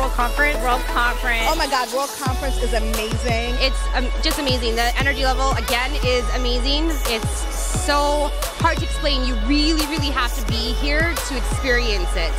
World Conference. World Conference. Oh my God, World Conference is amazing. It's just amazing. The energy level, again, is amazing. It's so hard to explain. You really, really have to be here to experience it.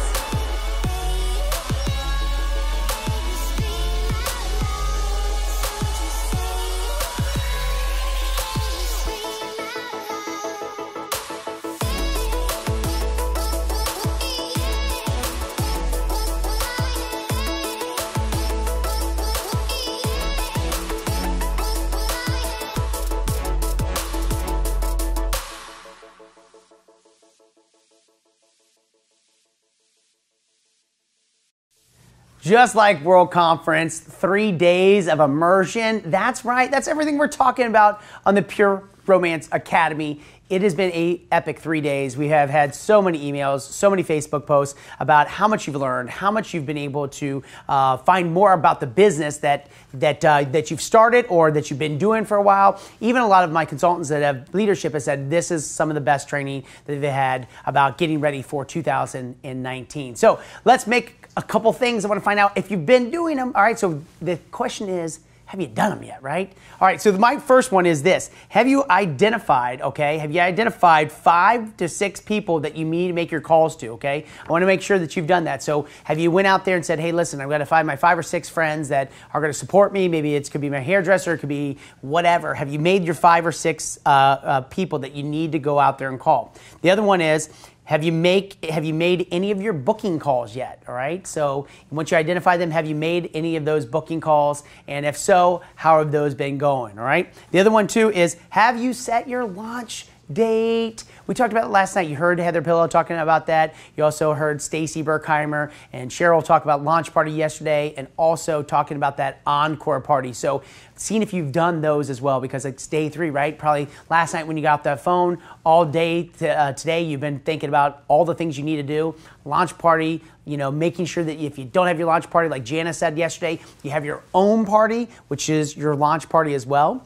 Just like World Conference, 3 days of immersion. That's right. That's everything we're talking about on the Pure Romance Academy. It has been an epic 3 days. We have had so many emails, so many Facebook posts about how much you've learned, how much you've been able to find more about the business that you've started or that you've been doing for a while. Even a lot of my consultants that have leadership have said this is some of the best training that they've had about getting ready for 2019. So let's make a couple things. I want to find out if you've been doing them. All right, so the question is, have you done them yet, right? All right, so my first one is this. Have you identified 5 to 6 people that you need to make your calls to, okay? I want to make sure that you've done that. So have you went out there and said, hey, listen, I've got to find my 5 or 6 friends that are going to support me. Maybe it could be my hairdresser, it could be whatever. Have you made your 5 or 6 people that you need to go out there and call? The other one is, have you made any of your booking calls yet? All right. So once you identify them, have you made any of those booking calls? And if so, how have those been going? All right. The other one too is, have you set your launch date? We talked about it last night. You heard Heather Pillow talking about that. You also heard Stacy Burkheimer and Cheryl talk about launch party yesterday, and also talking about that encore party. So seeing if you've done those as well, because it's day 3, right? Probably last night when you got off that phone, all day today you've been thinking about all the things you need to do. Launch party, making sure that if you don't have your launch party, like Jana said yesterday, you have your own party, which is your launch party as well.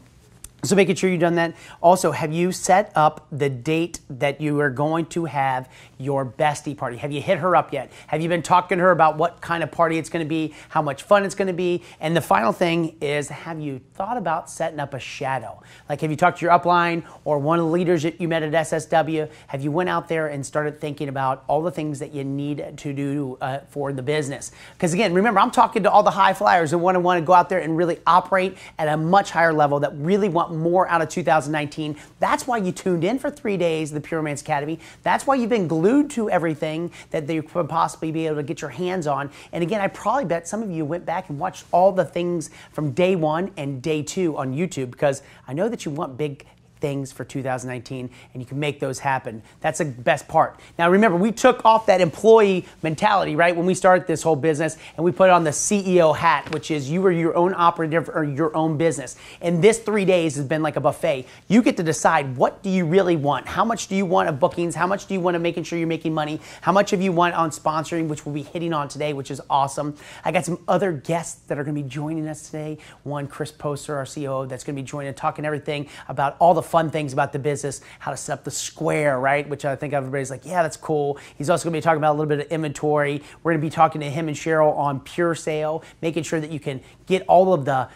So making sure you've done that. Also, have you set up the date that you are going to have your bestie party? Have you hit her up yet? Have you been talking to her about what kind of party it's going to be, how much fun it's going to be? And the final thing is, have you thought about setting up a shadow? Like, have you talked to your upline or one of the leaders that you met at SSW? Have you went out there and started thinking about all the things that you need to do for the business? Because again, remember, I'm talking to all the high flyers that want to go out there and really operate at a much higher level, that really want more out of 2019. That's why you tuned in for 3 days of the Pure Romance Academy. That's why you've been glued to everything that you could possibly be able to get your hands on. And again, I probably bet some of you went back and watched all the things from day 1 and day 2 on YouTube, because I know that you want big things for 2019, and you can make those happen. That's the best part. Now remember, we took off that employee mentality, right, when we started this whole business, and we put on the CEO hat, which is you are your own operative or your own business. And this 3 days has been like a buffet. You get to decide, what do you really want? How much do you want of bookings? How much do you want of making sure you're making money? How much of you want on sponsoring, which we'll be hitting on today, which is awesome. I got some other guests that are going to be joining us today. One, Chris Poster, our COO, that's going to be joining and talking everything about all the fun things about the business, how to set up the square, right? Which I think everybody's like, yeah, that's cool. He's also going to be talking about a little bit of inventory. We're going to be talking to him and Cheryl on Pure Sale, making sure that you can get all of the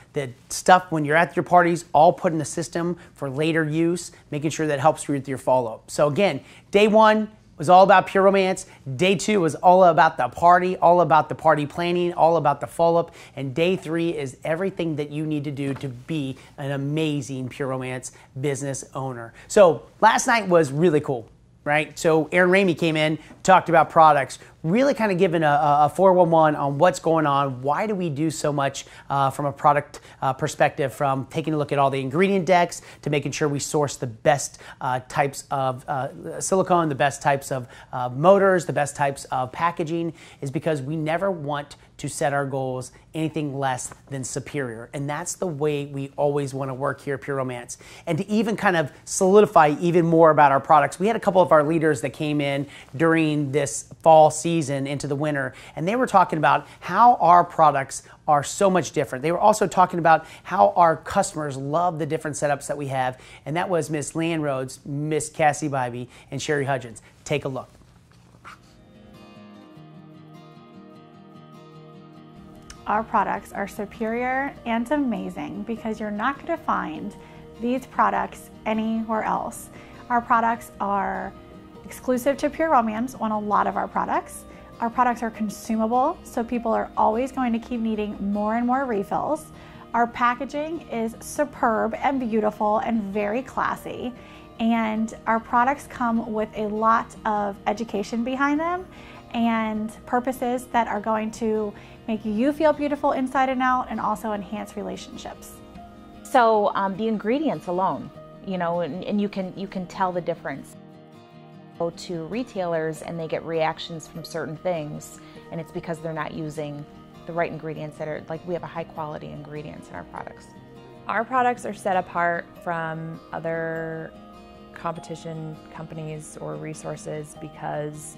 stuff when you're at your parties, all put in the system for later use, making sure that helps you with your follow-up. So again, day 1 was all about Pure Romance. Day 2 was all about the party planning, all about the follow-up. And day 3 is everything that you need to do to be an amazing Pure Romance business owner. So last night was really cool, right? So Aaron Ramey came in, talked about products, really kind of giving a 411 on what's going on. Why do we do so much from a product perspective, from taking a look at all the ingredient decks to making sure we source the best types of silicone, the best types of motors, the best types of packaging, is because we never want to set our goals anything less than superior. And that's the way we always want to work here at Pure Romance. And to even kind of solidify even more about our products, we had a couple of our leaders that came in during this fall season into the winter, and they were talking about how our products are so much different. They were also talking about how our customers love the different setups that we have, and that was Miss Lan Rhodes, Miss Cassie Bybee, and Sherry Hudgens. Take a look. Our products are superior and amazing because you're not going to find these products anywhere else. Our products are exclusive to Pure Romance on a lot of our products. Our products are consumable, so people are always going to keep needing more and more refills. Our packaging is superb and beautiful and very classy. And our products come with a lot of education behind them and purposes that are going to make you feel beautiful inside and out and also enhance relationships. So the ingredients alone, you know, and you can tell the difference. Go to retailers and they get reactions from certain things, and it's because they're not using the right ingredients that are, like, we have a high quality ingredients in our products. Our products are set apart from other competition companies or resources because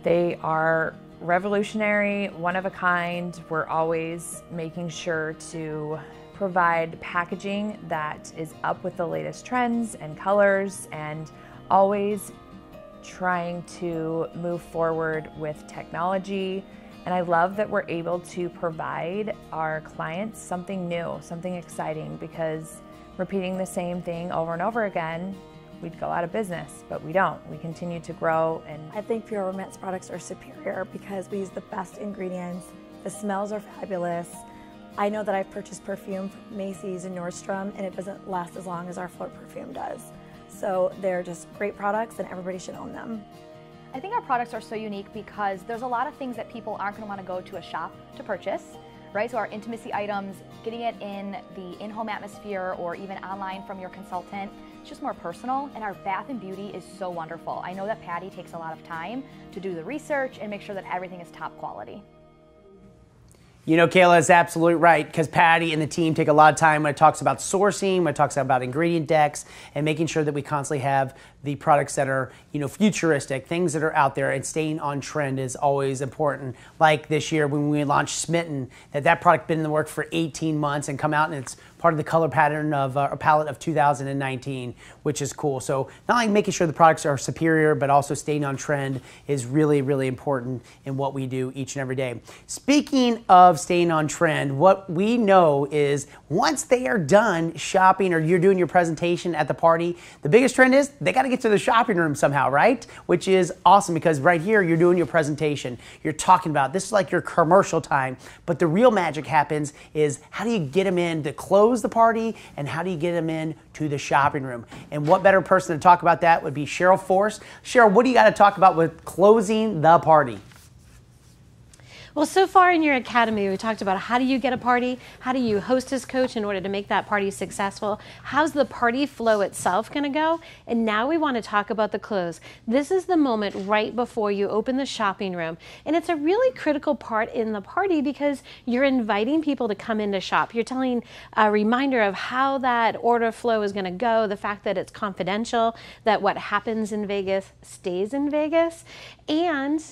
they are revolutionary, one of a kind. We're always making sure to provide packaging that is up with the latest trends and colors, and always trying to move forward with technology. And I love that we're able to provide our clients something new, something exciting, because repeating the same thing over and over again, we'd go out of business, but we don't. We continue to grow. And I think Pure Romance products are superior because we use the best ingredients. The smells are fabulous. I know that I've purchased perfume from Macy's and Nordstrom, and it doesn't last as long as our floor perfume does. So they're just great products, and everybody should own them. I think our products are so unique because there's a lot of things that people aren't going to want to go to a shop to purchase, right? So our intimacy items, getting it in the in-home atmosphere or even online from your consultant, it's just more personal. And our bath and beauty is so wonderful. I know that Patty takes a lot of time to do the research and make sure that everything is top quality. You know, Kayla is absolutely right, because Patty and the team take a lot of time when it talks about sourcing, when it talks about ingredient decks, and making sure that we constantly have the products that are, you know, futuristic, things that are out there, and staying on trend is always important. Like this year when we launched Smitten, that product been in the works for 18 months and come out, and it's part of the color pattern of a palette of 2019, which is cool. So not only making sure the products are superior, but also staying on trend is really, really important in what we do each and every day. Speaking of staying on trend, what we know is once they are done shopping or you're doing your presentation at the party, the biggest trend is they got to get to the shopping room somehow, right? Which is awesome, because right here you're doing your presentation, you're talking about, this is like your commercial time, but the real magic happens is how do you get them in to close the party, and how do you get them in to the shopping room? And what better person to talk about that would be Cheryl Force. Cheryl, what do you got to talk about with closing the party? Well, so far in your academy, we talked about how do you get a party, how do you hostess coach in order to make that party successful, how's the party flow itself going to go, and now we want to talk about the close. This is the moment right before you open the shopping room, and it's a really critical part in the party because you're inviting people to come in to shop. You're telling a reminder of how that order flow is going to go, the fact that it's confidential, that what happens in Vegas stays in Vegas, and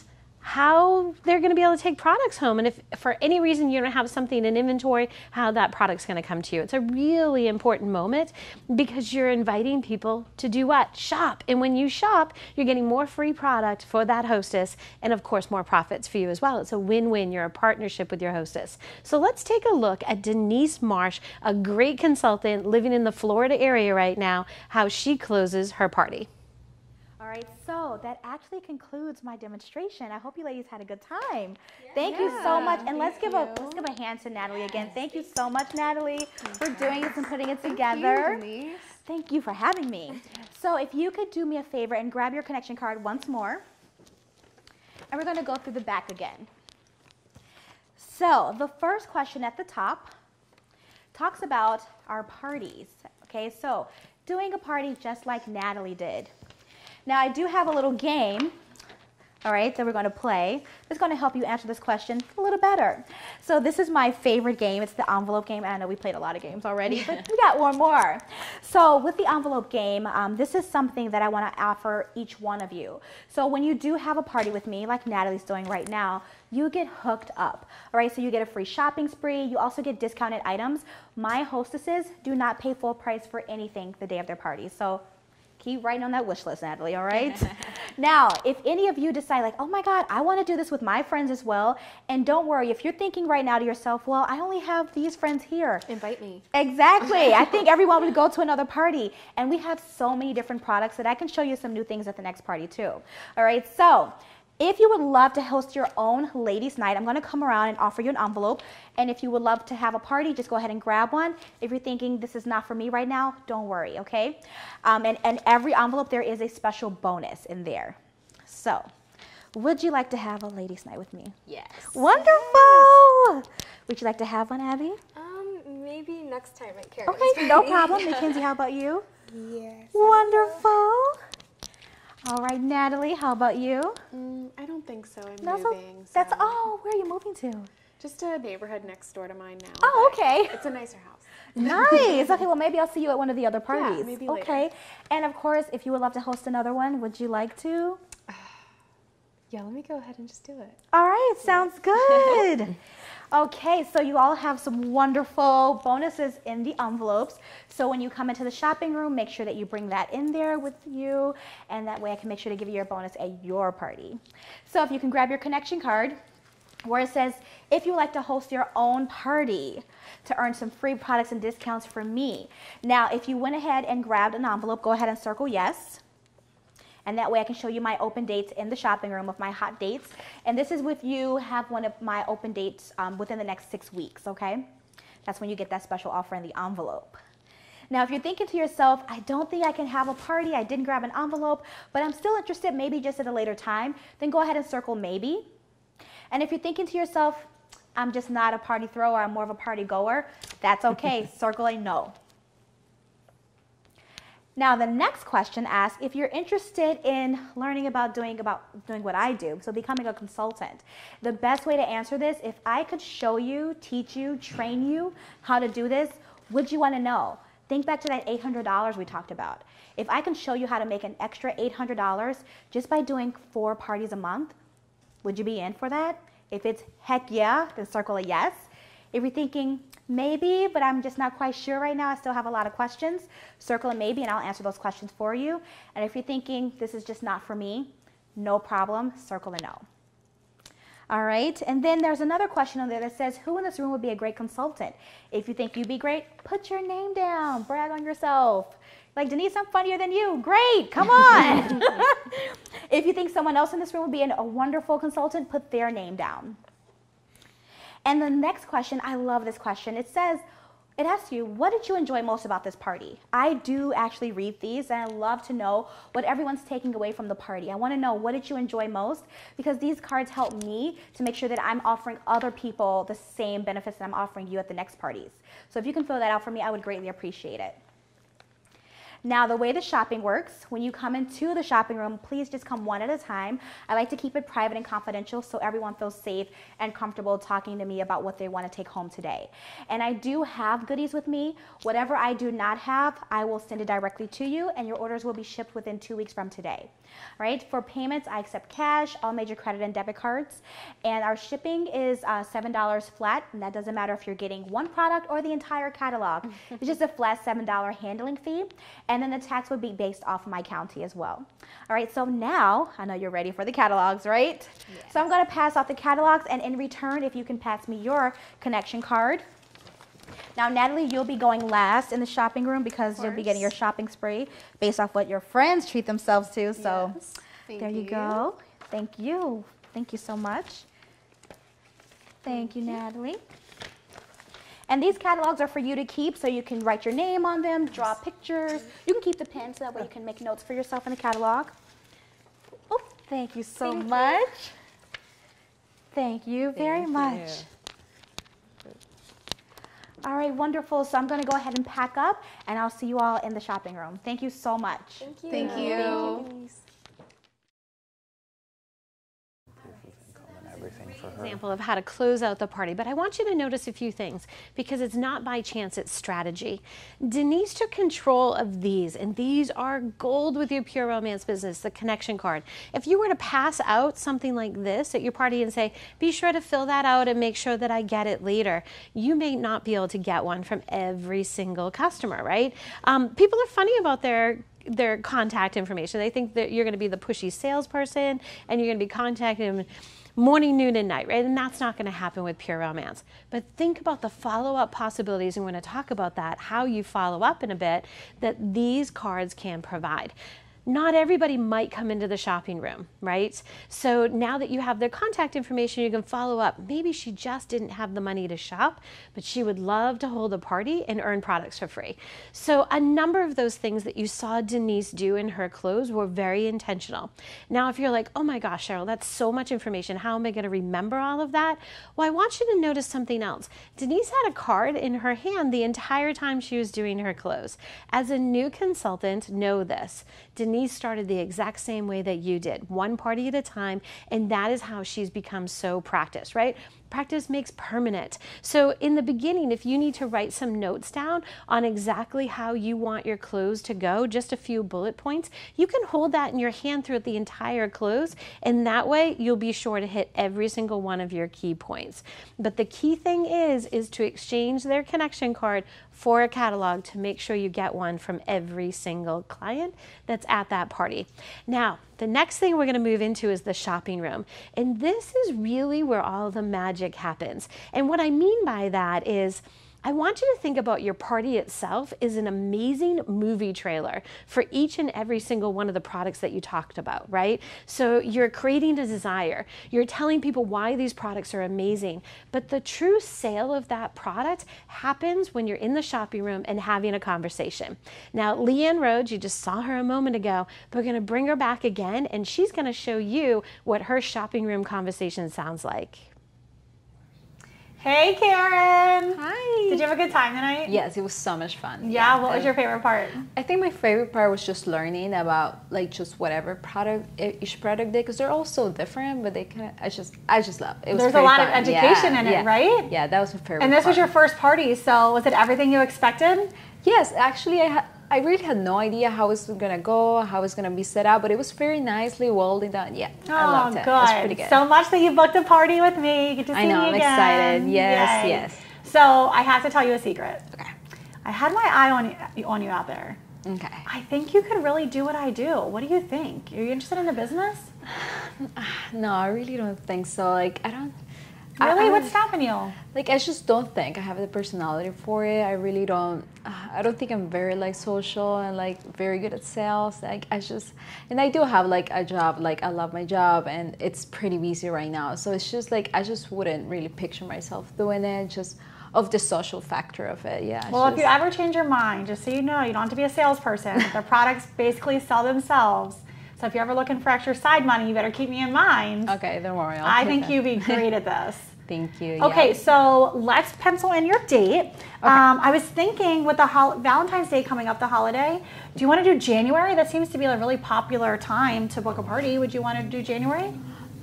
how they're going to be able to take products home, and if for any reason you don't have something in inventory, how that product's going to come to you. It's a really important moment because you're inviting people to do what? Shop. And when you shop, you're getting more free product for that hostess, and of course more profits for you as well. It's a win-win. You're a partnership with your hostess. So let's take a look at Denise Marsh, a great consultant living in the Florida area right now, how she closes her party. All right, so that actually concludes my demonstration. I hope you ladies had a good time. Thank you so much, and let's give a hand to Natalie again. Thank you so much, Natalie, for doing this and putting it together. Thank you for having me. So if you could do me a favor and grab your connection card once more, and we're going to go through the back again. So the first question at the top talks about our parties. Okay, so doing a party just like Natalie did. Now, I do have a little game, all right, that we're going to play. It's going to help you answer this question a little better. So this is my favorite game. It's the envelope game. I know we played a lot of games already, but we got one more. So with the envelope game, this is something that I want to offer each one of you. So when you do have a party with me, like Natalie's doing right now, you get hooked up, all right? So you get a free shopping spree. You also get discounted items. My hostesses do not pay full price for anything the day of their party. So Keep writing on that wish list, Natalie, all right? Now, if any of you decide like, oh my God, I want to do this with my friends as well, and don't worry, if you're thinking right now to yourself, well, I only have these friends here. Invite me. Exactly. I think everyone would go to another party, and we have so many different products that I can show you some new things at the next party too. All right, so if you would love to host your own ladies' night, I'm going to come around and offer you an envelope. And if you would love to have a party, just go ahead and grab one. If you're thinking this is not for me right now, don't worry, okay? And every envelope, there is a special bonus in there. So, would you like to have a ladies' night with me? Yes. Wonderful. Yes. Would you like to have one, Abby? Maybe next time at Karen's Okay, no problem. Mackenzie, how about you? Yes. Wonderful. All right, Natalie, how about you? I don't think so. I'm moving. So. Oh, where are you moving to? Just a neighborhood next door to mine now. Oh, okay. It's a nicer house. Nice. Okay, well, maybe I'll see you at one of the other parties. Yeah, maybe later. Okay. And of course, if you would love to host another one, would you like to? Yeah, let me go ahead and just do it. All right, sounds good. Okay, so you all have some wonderful bonuses in the envelopes. So when you come into the shopping room, make sure that you bring that in there with you, and that way I can make sure to give you your bonus at your party. So if you can grab your connection card, where it says, if you would like to host your own party to earn some free products and discounts from me. Now, if you went ahead and grabbed an envelope, go ahead and circle yes. And that way I can show you my open dates in the shopping room of my hot dates. And this is with you have one of my open dates within the next 6 weeks, okay? That's when you get that special offer in the envelope. Now, if you're thinking to yourself, I don't think I can have a party, I didn't grab an envelope, but I'm still interested, maybe just at a later time, then go ahead and circle maybe. And if you're thinking to yourself, I'm just not a party thrower, I'm more of a party goer, that's okay, circle a no. Now, the next question asks if you're interested in learning about doing what I do, so becoming a consultant. The best way to answer this, if I could show you, teach you, train you how to do this, would you want to know? Think back to that $800 we talked about. If I can show you how to make an extra $800 just by doing 4 parties a month, would you be in for that? If it's heck yeah, then circle a yes. If you're thinking, maybe, but I'm just not quite sure right now, I still have a lot of questions, circle a maybe and I'll answer those questions for you. And if you're thinking, this is just not for me, no problem, circle a no. All right, and then there's another question on there that says, who in this room would be a great consultant? If you think you'd be great, put your name down, brag on yourself. Like, Denise, I'm funnier than you. Great, come on. If you think someone else in this room would be a wonderful consultant, put their name down. And the next question, I love this question. It says, it asks you, what did you enjoy most about this party? I do actually read these, and I love to know what everyone's taking away from the party. I want to know, what did you enjoy most? Because these cards help me to make sure that I'm offering other people the same benefits that I'm offering you at the next parties. So if you can fill that out for me, I would greatly appreciate it. Now, the way the shopping works, when you come into the shopping room, please just come one at a time. I like to keep it private and confidential so everyone feels safe and comfortable talking to me about what they want to take home today. And I do have goodies with me. Whatever I do not have, I will send it directly to you, and your orders will be shipped within 2 weeks from today. Right? For payments, I accept cash, all major credit and debit cards, and our shipping is $7 flat, and that doesn't matter if you're getting one product or the entire catalog. It's just a flat $7 handling fee. And then the tax would be based off my county as well. All right, so now, I know you're ready for the catalogs, right? Yes. So I'm going to pass off the catalogs, and in return, if you can pass me your connection card. Now, Natalie, you'll be going last in the shopping room because you'll be getting your shopping spree based off what your friends treat themselves to. So yes, there you go. Thank you. Thank you so much. Thank you, Natalie. And these catalogs are for you to keep, so you can write your name on them, draw pictures. You can keep the pen so that way you can make notes for yourself in the catalog. Oh, thank you so much. Thank you very much. All right, wonderful. So I'm going to go ahead and pack up, and I'll see you all in the shopping room. Thank you so much. Thank you. Thank you. Example of how to close out the party, but I want you to notice a few things because it's not by chance, it's strategy. Denise took control of these, and these are gold with your Pure Romance business, the connection card. If you were to pass out something like this at your party and say, be sure to fill that out and make sure that I get it later, you may not be able to get one from every single customer, right? People are funny about their their contact information. They think that you're going to be the pushy salesperson and you're going to be contacting them morning, noon, and night, right? And that's not going to happen with Pure Romance. But think about the follow-up possibilities, and we're going to talk about that, how you follow up in a bit, that these cards can provide. Not everybody might come into the shopping room, right? So now that you have their contact information, you can follow up. Maybe she just didn't have the money to shop, but she would love to hold a party and earn products for free. So a number of those things that you saw Denise do in her clothes were very intentional. Now, if you're like, oh my gosh, Cheryl, that's so much information. How am I going to remember all of that? Well, I want you to notice something else. Denise had a card in her hand the entire time she was doing her clothes. As a new consultant, know this. Denise started the exact same way that you did, one party at a time, and that is how she's become so practiced, right? Practice makes permanent. So in the beginning, if you need to write some notes down on exactly how you want your clothes to go, just a few bullet points, you can hold that in your hand throughout the entire clothes, and that way you'll be sure to hit every single one of your key points. But the key thing is to exchange their connection card for a catalog to make sure you get one from every single client that's at that party. Now, the next thing we're going to move into is the shopping room. And this is really where all the magic happens. And what I mean by that is, I want you to think about your party itself as an amazing movie trailer for each and every single one of the products that you talked about, right? So you're creating a desire. You're telling people why these products are amazing. But the true sale of that product happens when you're in the shopping room and having a conversation. Now, Leanne Rhodes, you just saw her a moment ago, but we're going to bring her back again, and she's going to show you what her shopping room conversation sounds like. Hey, Karen. Hi. Did you have a good time tonight? Yes, it was so much fun. Yeah, what was your favorite part? I think my favorite part was just learning about like just whatever product each product did, because they're all so different, but they kind of I just love it. There's a lot of education in it, right? Yeah, that was my favorite. And this was your first party, so was it everything you expected? Yes, actually, I really had no idea how it was gonna go, how it was gonna be set up, but it was very nicely well done. Yeah, I loved it. Good. It was pretty good. So much that you booked a party with me. Get to see I know, me I'm again. excited. Yes, Yay. yes. So I have to tell you a secret. Okay. I had my eye on you out there. Okay. I think you could really do what I do. What do you think? Are you interested in the business? No, I really don't think so. Like, I don't. Really? What's stopping you? Like, I just don't think I have the personality for it. I really don't. I don't think I'm very like social and like very good at sales. Like, and I do have like a job. Like, I love my job and it's pretty busy right now. So it's just like I just wouldn't really picture myself doing it. Just of the social factor of it. Yeah. Well, if you ever change your mind, just so you know, you don't have to be a salesperson. The products basically sell themselves. So if you're ever looking for extra side money, you better keep me in mind. Okay, don't worry. I think you'd be great at this. Thank you. Okay, yeah. so let's pencil in your date. Okay. I was thinking with the Valentine's Day coming up, the holiday, do you want to do January? That seems to be a really popular time to book a party. Would you want to do January?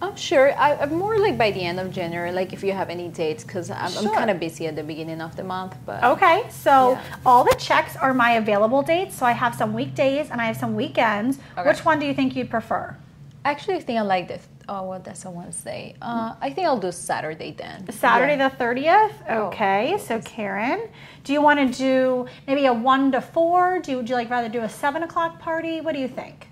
I'm sure. I'm more like by the end of January, like if you have any dates, because I'm kind of busy at the beginning of the month. But okay, so all the checks are my available dates. So I have some weekdays and I have some weekends. Okay. Which one do you think you'd prefer? Actually, I think I like the. Oh, well, that's a Wednesday. I think I'll do Saturday then. Saturday the 30th? Okay, so Karen, do you want to do maybe a 1 to 4? Would you like rather do a 7 o'clock party? What do you think?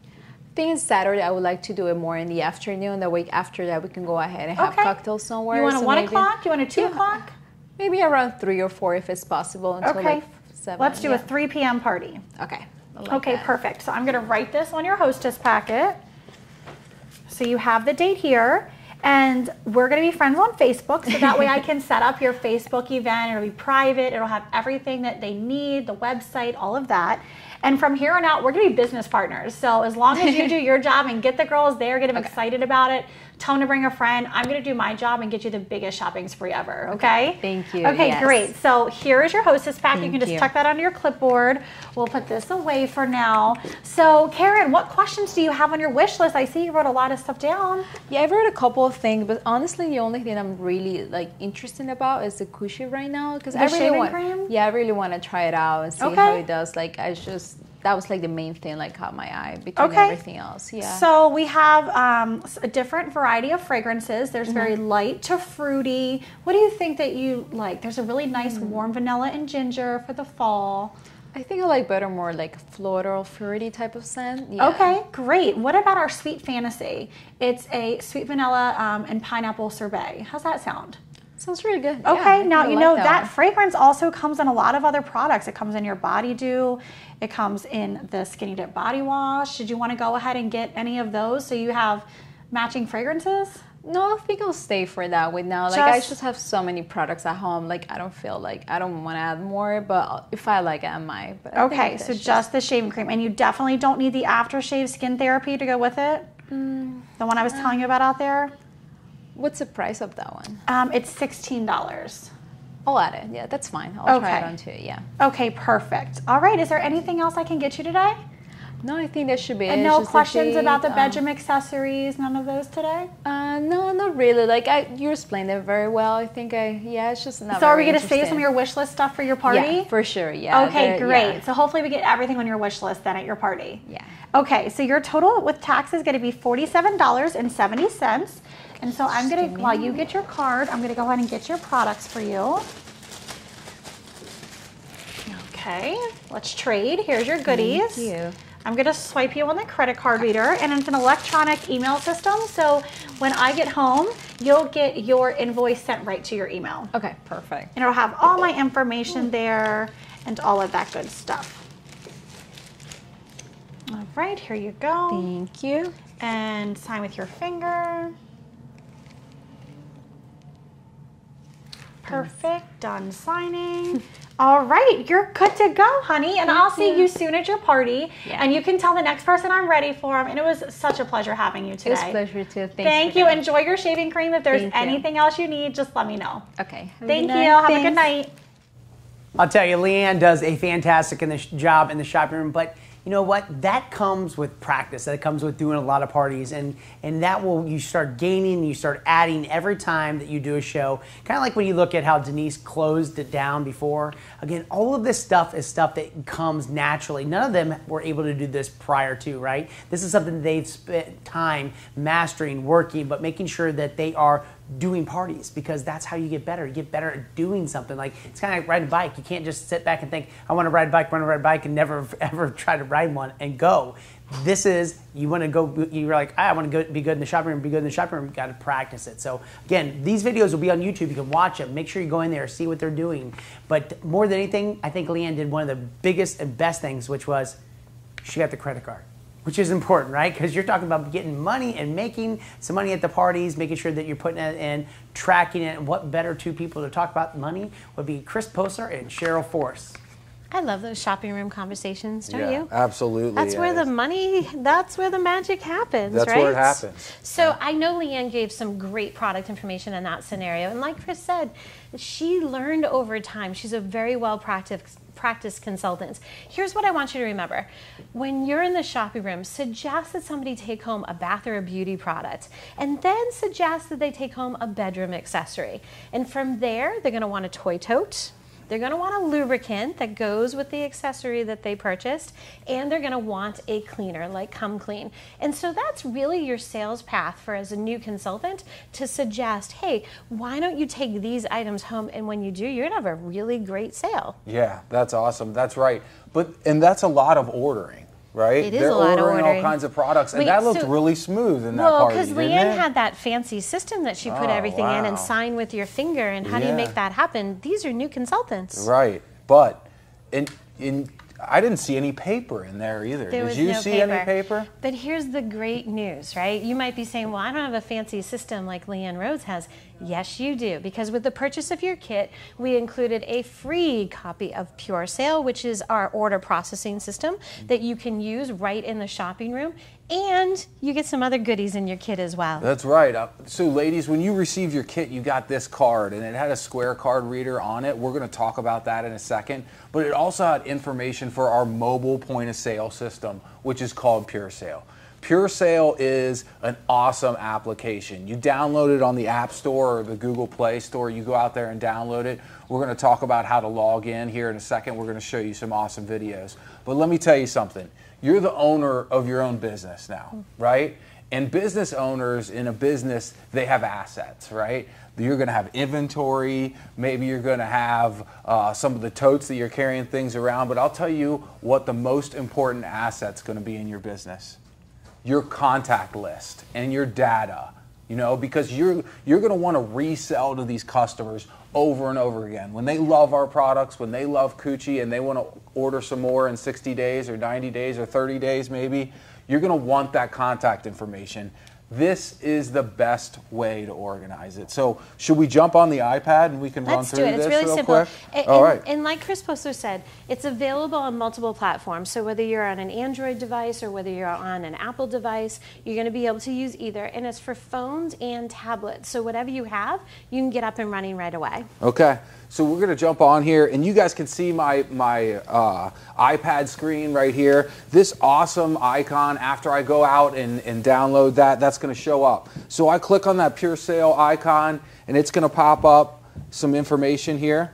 I think it's Saturday. I would like to do it more in the afternoon. The week after that, we can go ahead and have cocktails somewhere. You want a 1 o'clock? Do you want a 2 o'clock? Maybe around 3 or 4 if it's possible until like 7. Let's do a 3 p.m. party. Okay. Okay, perfect. So I'm going to write this on your hostess packet. So you have the date here, and we're going to be friends on Facebook, so that way I can set up your Facebook event. It'll be private. It'll have everything that they need, the website, all of that. And from here on out, we're going to be business partners. So as long as you do your job and get the girls there, get them excited about it, tell them to bring a friend, I'm going to do my job and get you the biggest shopping spree ever, okay? Thank you. Okay, great. So here is your hostess pack. You can just tuck that onto your clipboard. We'll put this away for now. So Karen, what questions do you have on your wish list? I see you wrote a lot of stuff down. Yeah, I wrote a couple of things, but honestly, the only thing I'm really like interested about is the cushion right now, because I really cream? Yeah, I really want to try it out and see how it does. Like, that was like the main thing, like caught my eye between everything else. Yeah. So we have a different variety of fragrances. There's very light to fruity. What do you think that you like? There's a really nice warm vanilla and ginger for the fall. I think I like better more like floral, fruity type of scent. Yeah. Okay, great. What about our Sweet Fantasy? It's a sweet vanilla and pineapple sorbet. How's that sound? Sounds really good. Okay, yeah, now you know that one. fragrance also comes in a lot of other products. It comes in your body dew. It comes in the Skinny Dip body wash. Did you want to go ahead and get any of those so you have matching fragrances? No, I think I'll stay for that with now. Like I just have so many products at home. Like I don't feel like I don't want to add more, but if I like it, I might. But okay, so just the shaving cream, and you definitely don't need the aftershave skin therapy to go with it. The one I was telling you about out there. What's the price of that one? It's $16. I'll add it. Yeah, that's fine. I'll try it on too. Yeah. Okay, perfect. All right. Is there anything else I can get you today? No, I think that should be it. And no questions about the bedroom accessories? None of those today? No, not really. Like you explained it very well. I think it's just not. So are we going to save some of your wish list stuff for your party? Yeah, for sure. Yeah. Okay, great. Yeah. So hopefully we get everything on your wish list then at your party. Yeah. Okay, so your total with tax is going to be $47.70. And so I'm going to, while you get your card, I'm going to go ahead and get your products for you. Okay, let's trade. Here's your goodies. Thank you. I'm going to swipe you on the credit card reader, and it's an electronic email system. So when I get home, you'll get your invoice sent right to your email. Okay, perfect. And it'll have all my information there and all of that good stuff. All right, here you go. Thank you. And sign with your finger. Perfect, done signing. All right, you're good to go, honey. And I'll see you soon at your party. Yeah. And you can tell the next person I'm ready for them. And it was such a pleasure having you today. It was a pleasure too. Thank you. Enjoy your shaving cream. If there's anything else you need, just let me know. Okay. Thank you. Have a good night. I'll tell you, Leanne does a fantastic job in the shopping room, but you know what? That comes with practice. That comes with doing a lot of parties, and that will, you start gaining, you start adding every time that you do a show. Kind of like when you look at how Denise closed it down before. Again, all of this stuff is stuff that comes naturally. None of them were able to do this prior to, right? This is something they've spent time mastering, working, but making sure that they are doing parties, because that's how you get better. You get better at doing something. Like, it's kind of like riding a bike. You can't just sit back and think, I want to ride a bike, and never ever try to ride one and go. This is, you want to go, you're like, I want to go be good in the shopping room, you got to practice it. So again, these videos will be on YouTube. You can watch them. Make sure you go in there, see what they're doing. But more than anything, I think Leanne did one of the biggest and best things, which was she got the credit card. Which is important, right? Because you're talking about getting money and making some money at the parties, making sure that you're putting it in, tracking it. And what better two people to talk about money would be Chris Posner and Cheryl Force. I love those shopping room conversations, don't you? Absolutely. That's where the money, that's where the magic happens, right? That's where it happens. So I know Leanne gave some great product information in that scenario. And like Chris said, she learned over time. She's a very well practiced consultant. Here's what I want you to remember. When you're in the shopping room, suggest that somebody take home a bath or a beauty product, and then suggest that they take home a bedroom accessory. And from there, they're gonna want a toy tote. They're going to want a lubricant that goes with the accessory that they purchased, and they're going to want a cleaner like Come Clean. And so that's really your sales path for, as a new consultant, to suggest, hey, why don't you take these items home, and when you do, you're going to have a really great sale. Yeah, that's awesome. That's right. And that's a lot of ordering. Right? It is a lot of ordering. All kinds of products, and that looked really smooth in that party. Well, because Leanne had that fancy system that she put everything in and sign with your finger, and how do you make that happen? These are new consultants. Right, but I didn't see any paper in there either. Did you see any paper? But here's the great news, right? You might be saying, well, I don't have a fancy system like Leanne Rhodes has. Yes, you do, because with the purchase of your kit, we included a free copy of Pure Sale, which is our order processing system that you can use right in the shopping room, and you get some other goodies in your kit as well. That's right. So ladies, when you receive your kit, you got this card, and it had a Square card reader on it. We're going to talk about that in a second, but it also had information for our mobile point of sale system, which is called Pure Sale. Pure Sale is an awesome application. You download it on the App Store or the Google Play Store. You go out there and download it. We're going to talk about how to log in here in a second. We're going to show you some awesome videos. But let me tell you something. You're the owner of your own business now, right? And business owners in a business, they have assets, right? You're going to have inventory, maybe you're going to have some of the totes that you're carrying things around, but I'll tell you what the most important asset's going to be in your business. Your contact list and your data, you know, because you're going to want to resell to these customers over and over again. When they love our products, when they love Coochie and they want to order some more in 60 days or 90 days or 30 days maybe, you're going to want that contact information. This is the best way to organize it. So should we jump on the iPad and we can run through this real quick? Let's do it. It's really simple. All right. And like Chris Poster said, it's available on multiple platforms. So whether you're on an Android device or whether you're on an Apple device, you're going to be able to use either. And it's for phones and tablets. So whatever you have, you can get up and running right away. Okay. So we're going to jump on here, and you guys can see my iPad screen right here. This awesome icon, after I go out and download that, that's going to show up. So I click on that Pure Sale icon, and it's going to pop up some information here.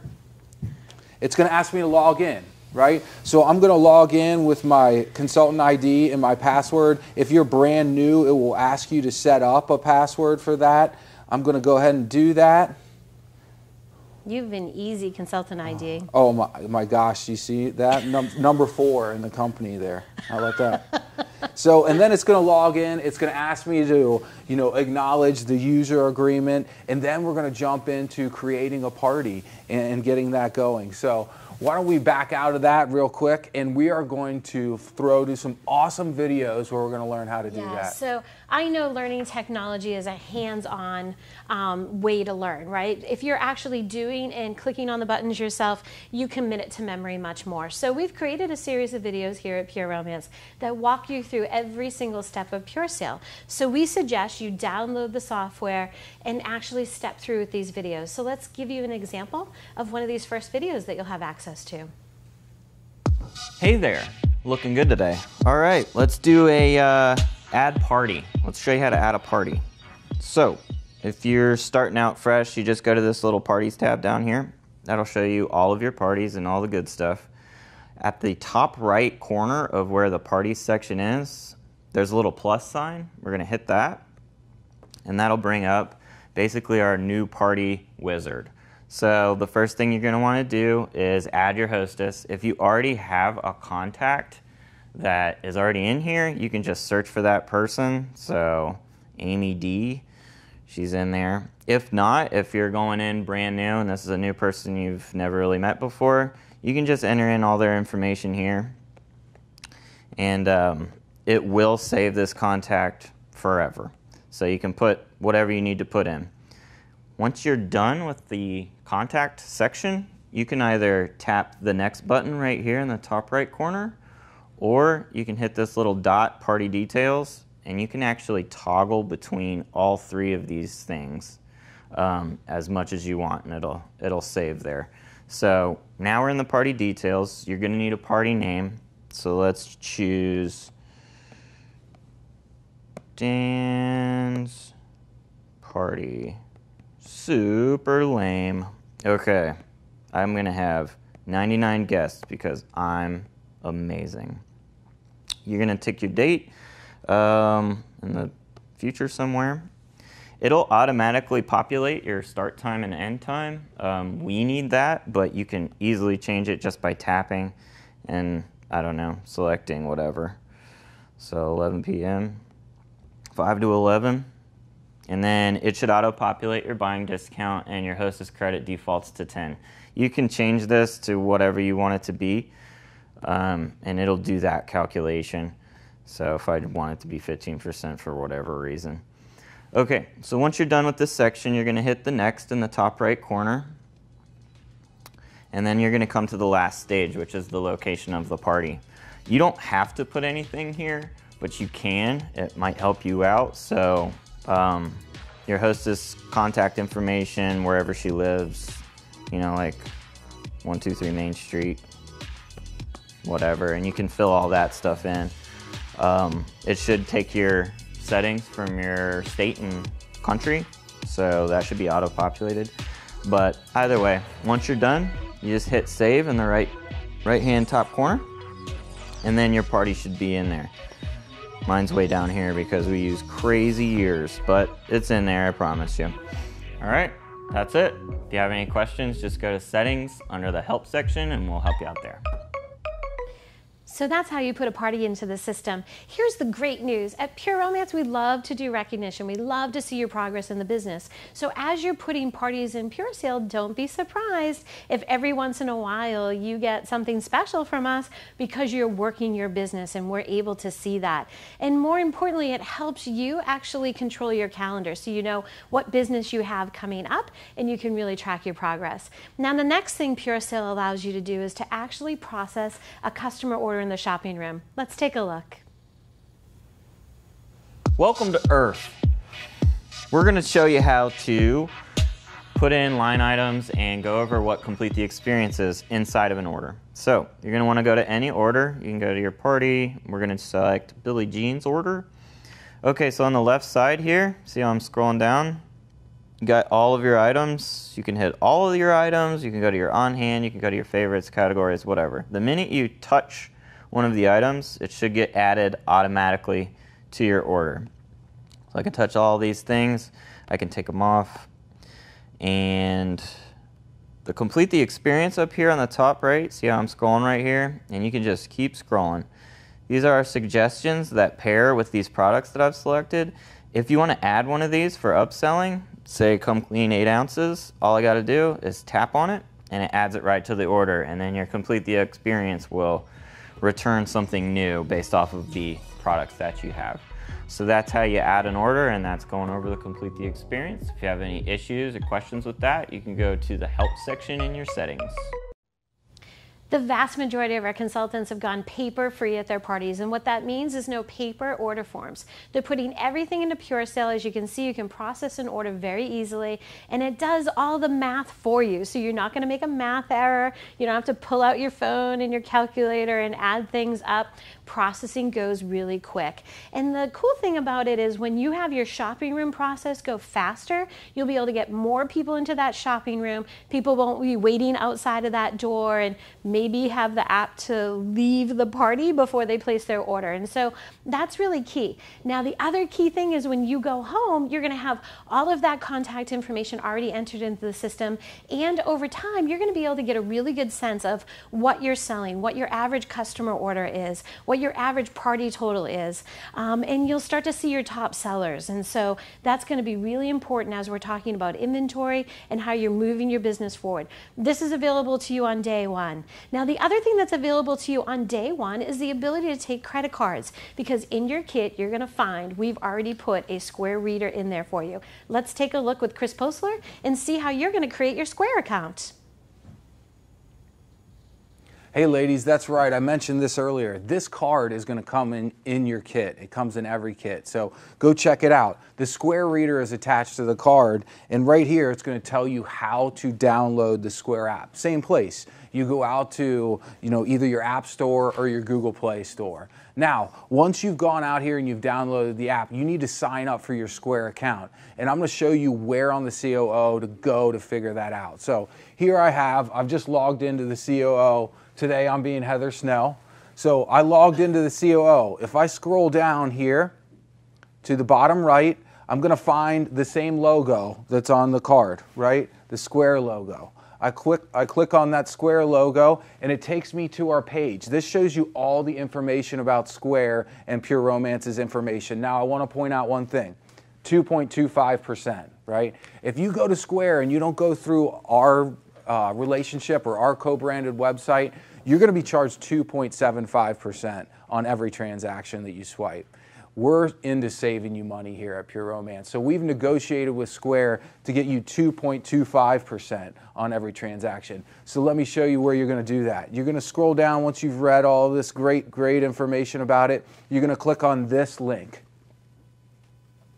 It's going to ask me to log in, right? So I'm going to log in with my consultant ID and my password. If you're brand new, it will ask you to set up a password for that. I'm going to go ahead and do that. You've been easy consultant ID. Oh my gosh, you see that? Number 4 in the company there. How about that? So, and then it's going to log in. It's going to ask me to, you know, acknowledge the user agreement, and then we're going to jump into creating a party and getting that going. So why don't we back out of that real quick, and we are going to do some awesome videos where we're going to learn how to do that. So I know learning technology is a hands-on way to learn, right? If you're actually doing and clicking on the buttons yourself, you commit it to memory much more. So we've created a series of videos here at Pure Romance that walk you through every single step of Pure Sale. So we suggest you download the software and actually step through with these videos. So let's give you an example of one of these first videos that you'll have access to. Hey there, looking good today. All right, let's do a add party. Let's show you how to add a party. So if you're starting out fresh, you just go to this little parties tab down here. That'll show you all of your parties and all the good stuff. At the top right corner of where the parties section is, there's a little plus sign. We're gonna hit that, and that'll bring up basically our new party wizard. So the first thing you're going to want to do is add your hostess. If you already have a contact that is already in here, you can just search for that person. So Amy D, she's in there. If not, if you're going in brand new and this is a new person you've never really met before, you can just enter in all their information here, and it will save this contact forever. So you can put whatever you need to put in. Once you're done with the contact section, you can either tap the next button right here in the top right corner, or you can hit this little dot, party details, and you can actually toggle between all 3 of these things as much as you want, and it'll save there. So now we're in the party details. You're going to need a party name. So let's choose Dan's party. Super lame. Okay, I'm gonna have 99 guests because I'm amazing. You're gonna tick your date in the future somewhere. It'll automatically populate your start time and end time. We need that, but you can easily change it just by tapping and, I don't know, selecting whatever. So 11 p.m., 5 to 11. And then it should auto-populate your buying discount, and your hostess credit defaults to 10. You can change this to whatever you want it to be, and it'll do that calculation. So if I want it to be 15% for whatever reason. Okay, so once you're done with this section, you're going to hit the next in the top right corner. And then you're going to come to the last stage, which is the location of the party. You don't have to put anything here, but you can. It might help you out. So your hostess contact information, wherever she lives, you know, like 123 Main Street, whatever, and you can fill all that stuff in. It should take your settings from your state and country, so that should be auto-populated. But either way, once you're done, you just hit save in the right hand top corner, and then your party should be in there. Mine's way down here because we use crazy years, but it's in there, I promise you. All right, that's it. If you have any questions, just go to settings under the help section and we'll help you out there. So that's how you put a party into the system. Here's the great news. At Pure Romance, we love to do recognition. We love to see your progress in the business. So as you're putting parties in Pure Sale, don't be surprised if every once in a while you get something special from us because you're working your business and we're able to see that. And more importantly, it helps you actually control your calendar so you know what business you have coming up and you can really track your progress. Now, the next thing Pure Sale allows you to do is to actually process a customer order in the shopping room. Let's take a look. Welcome to Earth. We're going to show you how to put in line items and go over what complete the experience is inside of an order. So you're going to want to go to any order. You can go to your party. We're going to select Billie Jean's order. Okay, so on the left side here, see how I'm scrolling down? You got all of your items. You can hit all of your items. You can go to your on hand. You can go to your favorites, categories, whatever. The minute you touch one of the items, it should get added automatically to your order. So I can touch all these things. I can take them off. And the complete the experience up here on the top right, see how I'm scrolling right here? And you can just keep scrolling. These are our suggestions that pair with these products that I've selected. If you want to add one of these for upselling, say come clean 8 ounces, all I got to do is tap on it and it adds it right to the order, and then your complete the experience will return something new based off of the products that you have. So that's how you add an order, and that's going over the complete the experience. If you have any issues or questions with that, you can go to the help section in your settings. The vast majority of our consultants have gone paper-free at their parties, and what that means is no paper order forms. They're putting everything into Pure Sale. As you can see, you can process an order very easily, and it does all the math for you. So you're not going to make a math error. You don't have to pull out your phone and your calculator and add things up. Processing goes really quick. And the cool thing about it is when you have your shopping room process go faster, you'll be able to get more people into that shopping room. People won't be waiting outside of that door and maybe have the app to leave the party before they place their order. And so that's really key. Now, the other key thing is when you go home, you're going to have all of that contact information already entered into the system. And over time, you're going to be able to get a really good sense of what you're selling, what your average customer order is, what your average party total is, and you'll start to see your top sellers. And so that's going to be really important as we're talking about inventory and how you're moving your business forward. This is available to you on day one. Now, the other thing that's available to you on day one is the ability to take credit cards, because in your kit, you're going to find we've already put a Square reader in there for you. Let's take a look with Chris Postler and see how you're going to create your Square account. Hey ladies, that's right, I mentioned this earlier. This card is going to come in your kit. It comes in every kit, so go check it out. The Square reader is attached to the card, and right here it's going to tell you how to download the Square app. Same place. You go out to either your App Store or your Google Play Store. Now, once you've gone out here and you've downloaded the app, you need to sign up for your Square account. And I'm going to show you where on the COO to go to figure that out. So here I've just logged into the COO. Today I'm being Heather Snell. So I logged into the COO. If I scroll down here to the bottom right, I'm going to find the same logo that's on the card, right? The Square logo. I click on that Square logo and it takes me to our page. This shows you all the information about Square and Pure Romance's information. Now I want to point out one thing, 2.25%, right? If you go to Square and you don't go through our relationship or our co-branded website, you're going to be charged 2.75% on every transaction that you swipe. We're into saving you money here at Pure Romance. So we've negotiated with Square to get you 2.25% on every transaction. So let me show you where you're going to do that. You're going to scroll down once you've read all this great information about it. You're going to click on this link.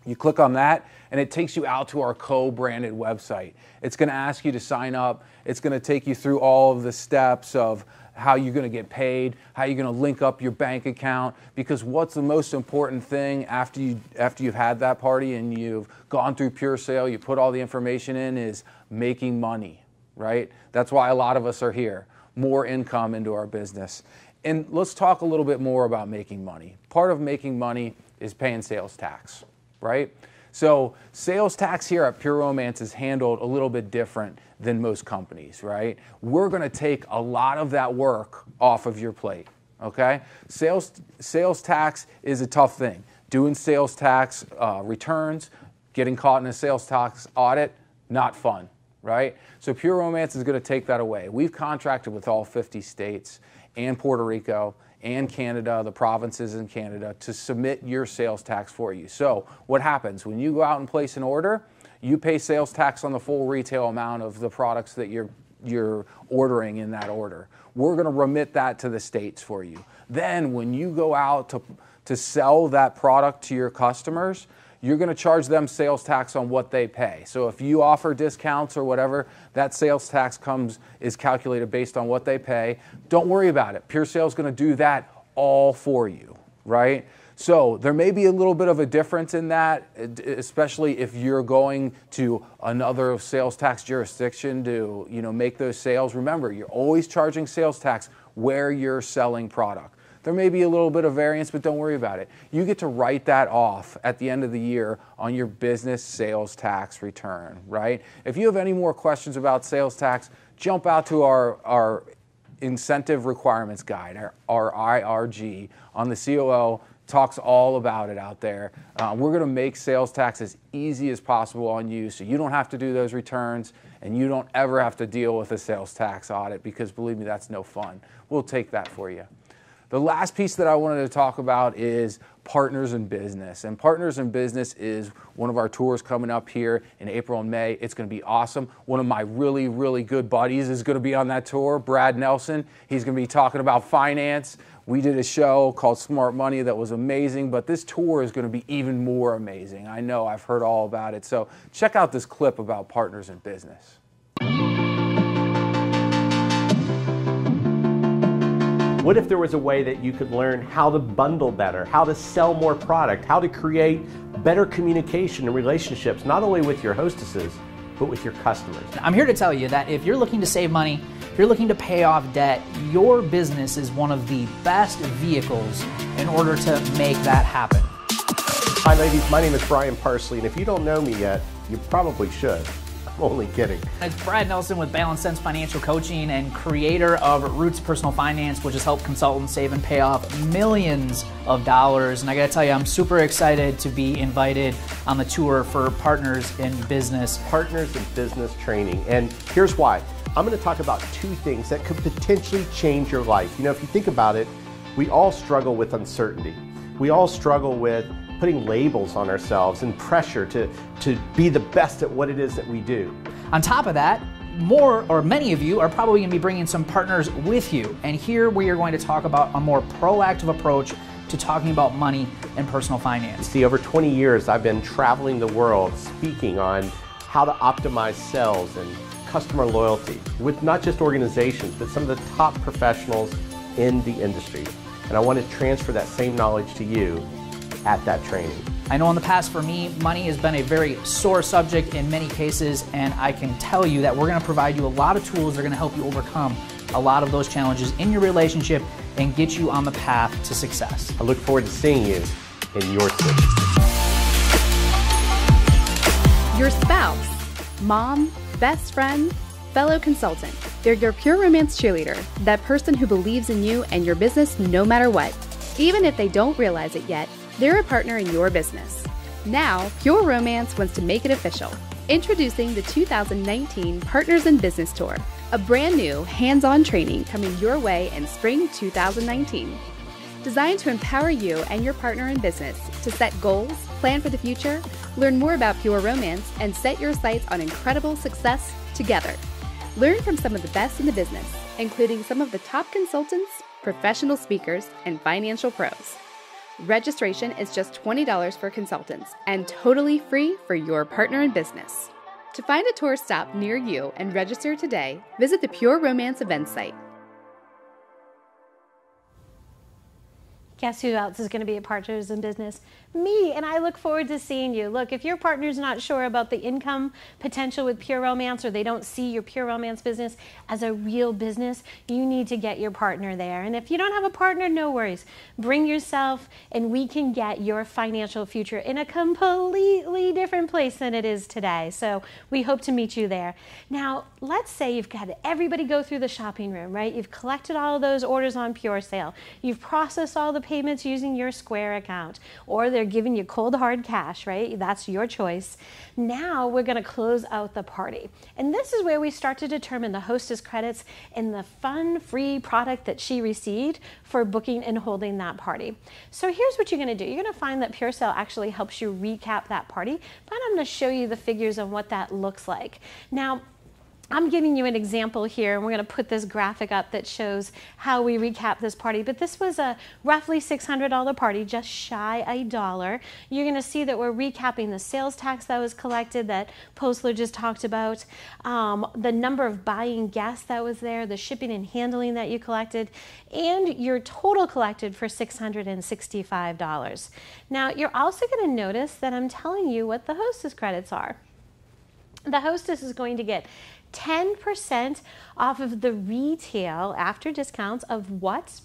You click on that and it takes you out to our co-branded website. It's going to ask you to sign up. It's going to take you through all of the steps of how you're going to get paid, how you're going to link up your bank account, because what's the most important thing after you've had that party and you've gone through Pure Sale, you put all the information in, is making money, right? That's why a lot of us are here. More income into our business. And let's talk a little bit more about making money. Part of making money is paying sales tax, right? So sales tax here at Pure Romance is handled a little bit different than most companies, right? We're going to take a lot of that work off of your plate, okay? Sales tax is a tough thing. Doing sales tax returns, getting caught in a sales tax audit, not fun, right? So Pure Romance is going to take that away. We've contracted with all 50 states and Puerto Rico and Canada, the provinces in Canada, to submit your sales tax for you. So what happens? When you go out and place an order, you pay sales tax on the full retail amount of the products that you're ordering in that order. We're going to remit that to the states for you. Then when you go out to sell that product to your customers, you're going to charge them sales tax on what they pay. So if you offer discounts or whatever, that sales tax is calculated based on what they pay. Don't worry about it. Pure Sale is going to do that all for you, right? So there may be a little bit of a difference in that, especially if you're going to another sales tax jurisdiction to, make those sales. Remember, you're always charging sales tax where you're selling product. There may be a little bit of variance, but don't worry about it. You get to write that off at the end of the year on your business sales tax return, right? If you have any more questions about sales tax, jump out to our incentive requirements guide, our IRG on the COO. Talks all about it out there. We're going to make sales tax as easy as possible on you so you don't have to do those returns and you don't ever have to deal with a sales tax audit, because believe me, that's no fun. We'll take that for you. The last piece that I wanted to talk about is Partners in Business. And Partners in Business is one of our tours coming up here in April and May. It's going to be awesome. One of my really, really good buddies is going to be on that tour, Brad Nelson. He's going to be talking about finance. We did a show called Smart Money that was amazing, but this tour is going to be even more amazing. I know, I've heard all about it. So check out this clip about Partners in Business. What if there was a way that you could learn how to bundle better, how to sell more product, how to create better communication and relationships, not only with your hostesses, but with your customers? I'm here to tell you that if you're looking to save money, if you're looking to pay off debt, your business is one of the best vehicles in order to make that happen. Hi ladies, my name is Brian Parsley, and if you don't know me yet, you probably should. I'm only kidding. It's Brad Nelson with Balance Sense Financial Coaching and creator of Roots Personal Finance, which has helped consultants save and pay off millions of dollars. And I gotta tell you, I'm super excited to be invited on the tour for Partners in Business. Partners in Business training. And here's why. I'm gonna talk about two things that could potentially change your life. If you think about it, we all struggle with uncertainty. We all struggle with putting labels on ourselves and pressure to be the best at what it is that we do. On top of that, many of you are probably going to be bringing some partners with you. And here we are going to talk about a more proactive approach to talking about money and personal finance. See, over 20 years, I've been traveling the world speaking on how to optimize sales and customer loyalty with not just organizations, but some of the top professionals in the industry. And I want to transfer that same knowledge to you at that training. I know in the past for me, money has been a very sore subject in many cases, and I can tell you that we're going to provide you a lot of tools that are going to help you overcome a lot of those challenges in your relationship and get you on the path to success. I look forward to seeing you in your city. Your spouse, mom, best friend, fellow consultant. They're your Pure Romance cheerleader, that person who believes in you and your business no matter what. Even if they don't realize it yet, they're a partner in your business. Now, Pure Romance wants to make it official. Introducing the 2019 Partners in Business Tour, a brand new hands-on training coming your way in spring 2019. Designed to empower you and your partner in business to set goals, plan for the future, learn more about Pure Romance, and set your sights on incredible success together. Learn from some of the best in the business, including some of the top consultants, professional speakers, and financial pros. Registration is just $20 for consultants and totally free for your partner in business. To find a tour stop near you and register today, visit the Pure Romance event site. Guess who else is going to be a partners in business? Me, and I look forward to seeing you. Look, if your partner's not sure about the income potential with Pure Romance, or they don't see your Pure Romance business as a real business, you need to get your partner there. And if you don't have a partner, no worries. Bring yourself and we can get your financial future in a completely different place than it is today. So we hope to meet you there. Now, let's say you've got everybody go through the shopping room, right? You've collected all of those orders on Pure Sale. You've processed all the payments using your Square account, or they're giving you cold hard cash, right? That's your choice. Now we're going to close out the party. And this is where we start to determine the hostess credits and the fun free product that she received for booking and holding that party. So here's what you're going to do. You're going to find that Pure Sale actually helps you recap that party, but I'm going to show you the figures on what that looks like. Now, I'm giving you an example here, and we're going to put this graphic up that shows how we recap this party. But this was a roughly $600 party, just shy $1. You're going to see that we're recapping the sales tax that was collected that Postler just talked about, the number of buying guests that was there, the shipping and handling that you collected, and your total collected for $665. Now, you're also going to notice that I'm telling you what the hostess credits are. The hostess is going to get 10% off of the retail after discounts of what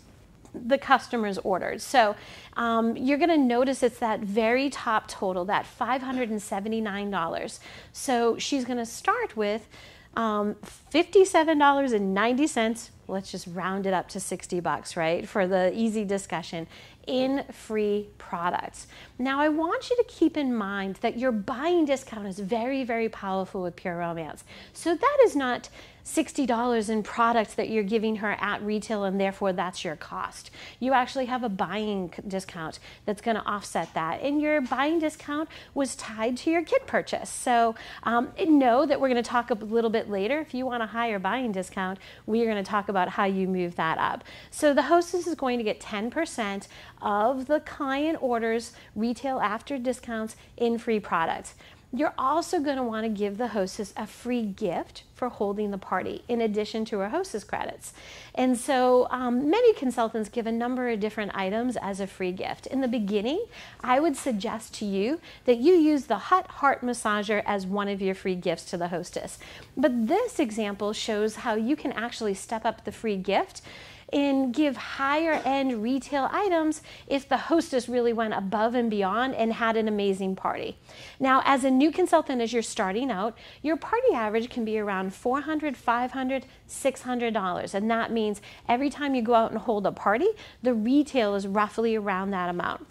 the customers ordered. So you're going to notice it's that very top total, that $579. So she's going to start with $57.90. Let's just round it up to 60 bucks, right? For the easy discussion, in free products. Now I want you to keep in mind that your buying discount is very, very powerful with Pure Romance. So that is not $60 in products that you're giving her at retail and therefore that's your cost. You actually have a buying discount that's going to offset that, and your buying discount was tied to your kit purchase. So know that we're going to talk a little bit later. If you want a higher buying discount, we are going to talk about how you move that up. So the hostess is going to get 10% of the client orders retail after discounts in free products. You're also going to want to give the hostess a free gift for holding the party in addition to her hostess credits. And so many consultants give a number of different items as a free gift. In the beginning, I would suggest to you that you use the hot heart massager as one of your free gifts to the hostess. But this example shows how you can actually step up the free gift and give higher end retail items if the hostess really went above and beyond and had an amazing party. Now, as a new consultant, as you're starting out, your party average can be around $400, $500, $600. And that means every time you go out and hold a party, the retail is roughly around that amount.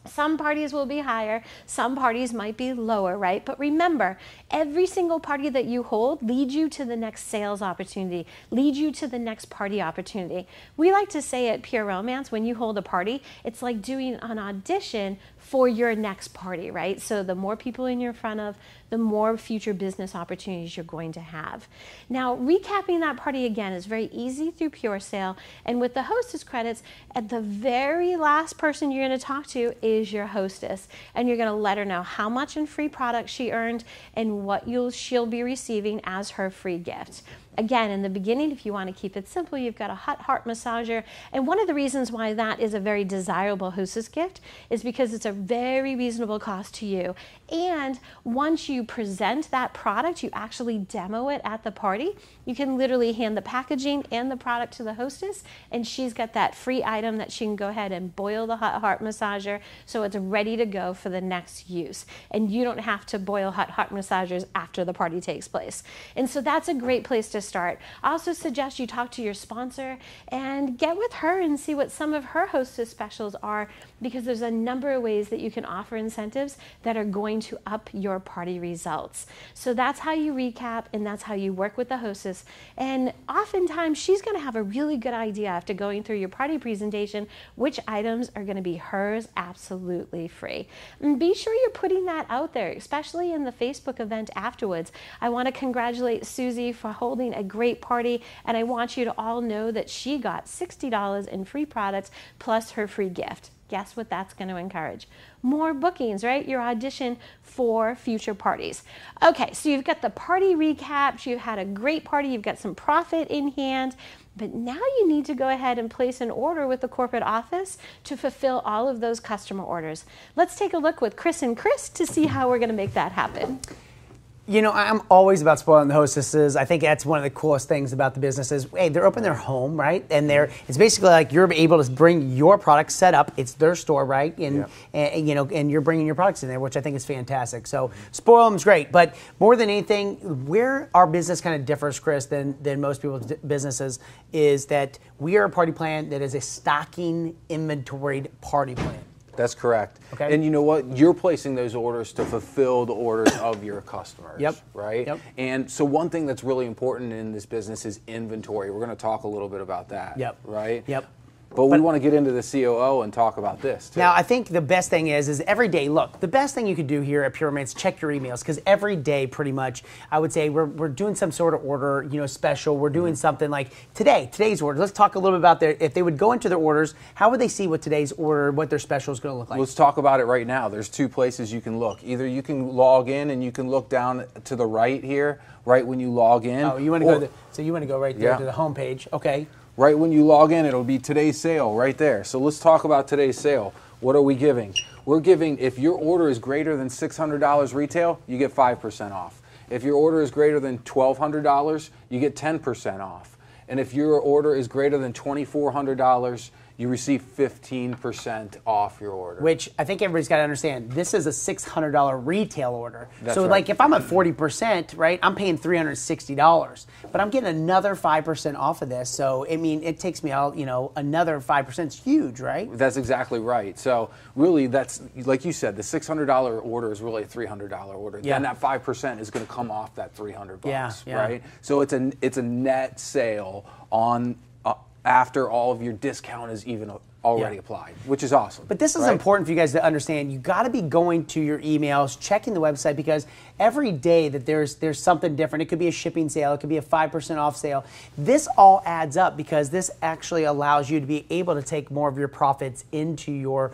Some parties will be higher, some parties might be lower, right? But remember, every single party that you hold leads you to the next sales opportunity, leads you to the next party opportunity. We like to say at Pure Romance, when you hold a party, it's like doing an audition for your next party, right? So the more people in front of, the more future business opportunities you're going to have. Now, recapping that party again is very easy through Pure Sale, and with the hostess credits, at the very last person you're going to talk to is your hostess, and you're going to let her know how much in free products she earned and what she'll be receiving as her free gift. Again, in the beginning, if you want to keep it simple, you've got a hot heart massager. And one of the reasons why that is a very desirable hostess gift is because it's a very reasonable cost to you. And once you present that product, you actually demo it at the party, you can literally hand the packaging and the product to the hostess, and she's got that free item that she can go ahead and boil the hot heart massager so it's ready to go for the next use. And you don't have to boil hot heart massagers after the party takes place. And so that's a great place to start. I also suggest you talk to your sponsor and get with her and see what some of her hostess specials are, because there's a number of ways that you can offer incentives that are going to up your party results. So that's how you recap, and that's how you work with the hostess. And oftentimes she's going to have a really good idea after going through your party presentation which items are going to be hers absolutely free. And be sure you're putting that out there, especially in the Facebook event afterwards. I want to congratulate Susie for holding a great party, and I want you to all know that she got $60 in free products plus her free gift. Guess what that's going to encourage? More bookings, right? Your audition for future parties. Okay, so you've got the party recaps, you've had a great party, you've got some profit in hand, but now you need to go ahead and place an order with the corporate office to fulfill all of those customer orders. Let's take a look with Chris and Chris to see how we're going to make that happen. You know, I'm always about spoiling the hostesses. I think that's one of the coolest things about the businesses. Hey, they're open their home, right? And it's basically like you're able to bring your product set up. It's their store, right? And you know, and you're bringing your products in there, which I think is fantastic. So spoil them's great, but more than anything, where our business kind of differs, Chris, than most people's businesses is that we are a party plan that is a stocking inventoried party plan. That's correct. Okay. And you know what? You're placing those orders to fulfill the orders of your customers. Yep. Right? Yep. And so one thing that's really important in this business is inventory. We're going to talk a little bit about that. Yep. Right? Yep. But we want to get into the COO and talk about this too. Now, I think the best thing is every day, look, the best thing you could do here at Pure Romance, check your emails, because every day, pretty much, I would say we're doing some sort of order, you know, special. We're doing something like today's order. Let's talk a little bit about if they would go into their orders, how would they see what today's order, what their special is going to look like? Let's talk about it right now. There's two places you can look. Either you can log in and you can look down to the right here, right when you log in. Oh, you want to go so you want to go right there to the home page. Okay. Right when you log in, it'll be today's sale right there. So let's talk about today's sale. What are we giving? We're giving, if your order is greater than $600 retail, you get 5% off. If your order is greater than $1,200, you get 10% off. And if your order is greater than $2,400, you receive 15% off your order. Which I think everybody's got to understand. This is a $600 retail order. That's so right. like if I'm at 40%, right, I'm paying $360, but I'm getting another 5% off of this. So, I mean, it takes me out, you know, another 5%. It's huge, right? That's exactly right. So really, that's, like you said, the $600 order is really a $300 order. Yeah. Then that 5% is going to come off that $300, Yeah. right? So it's a net sale on after all of your discount is even already applied, which is awesome. But this is right? important for you guys to understand. You got to be going to your emails, checking the website, because every day that there's something different. It could be a shipping sale, it could be a 5% off sale. This all adds up because this actually allows you to be able to take more of your profits into your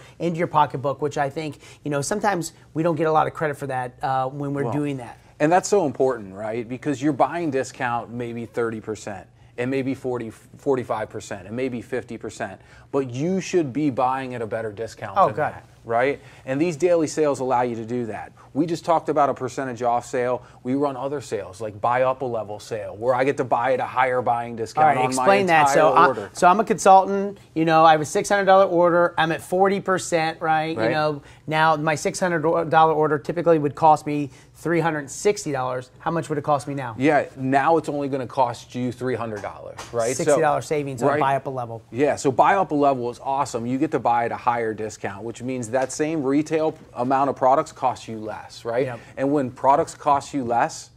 pocketbook, which I think, you know, sometimes we don't get a lot of credit for that when we're doing that. And that's so important, right? Because you're buying discount maybe 30%. It may be 45%, it may be 50%, but you should be buying at a better discount than that, right? And these daily sales allow you to do that. We just talked about a percentage off sale. We run other sales, like buy up a level sale, where I get to buy at a higher buying discount on explain my entire order. So I'm a consultant, you know, I have a $600 order, I'm at 40%, right? You know, now my $600 order typically would cost me $360. How much would it cost me now? Yeah, now it's only going to cost you $300, right? $60 savings on buy up a level. Yeah, so buy up a level is awesome. You get to buy at a higher discount, which means that same retail amount of products costs you less, right? Yep. And when products cost you less,